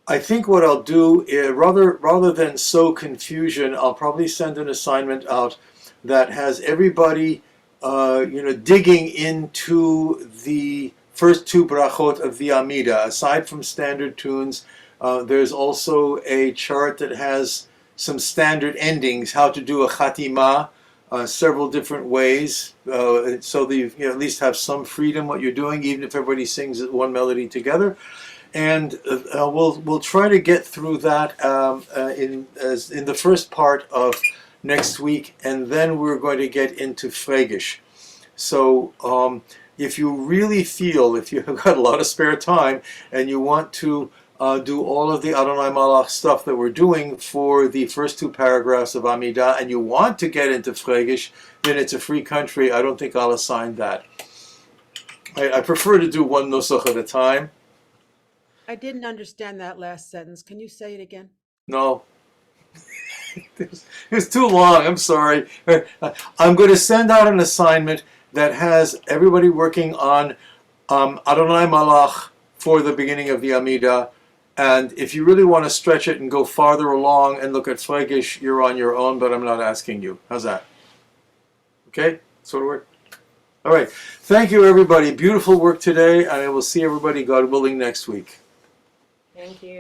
I think what I'll do is, rather than sow confusion, I'll probably send an assignment out that has everybody, digging into the first two brachot of the Amidah. Aside from standard tunes, there's also a chart that has some standard endings, how to do a chatimah, several different ways, so that you at least have some freedom what you're doing, even if everybody sings one melody together. And we'll try to get through that in the first part of next week, and then we're going to get into Fregish. So if you really feel, if you've got a lot of spare time and you want to do all of the Adonai Malach stuff that we're doing for the first two paragraphs of Amidah, and you want to get into Fregish, then it's a free country. I don't think I'll assign that. I prefer to do one Nusach at a time. I didn't understand that last sentence. Can you say it again? No. It's too long. I'm sorry. I'm going to send out an assignment that has everybody working on Adonai Malach for the beginning of the Amidah. And if you really want to stretch it and go farther along and look at Fregish, you're on your own, but I'm not asking you. How's that? Okay? Sort of work? All right. Thank you, everybody. Beautiful work today, and I will see everybody, God willing, next week. Thank you.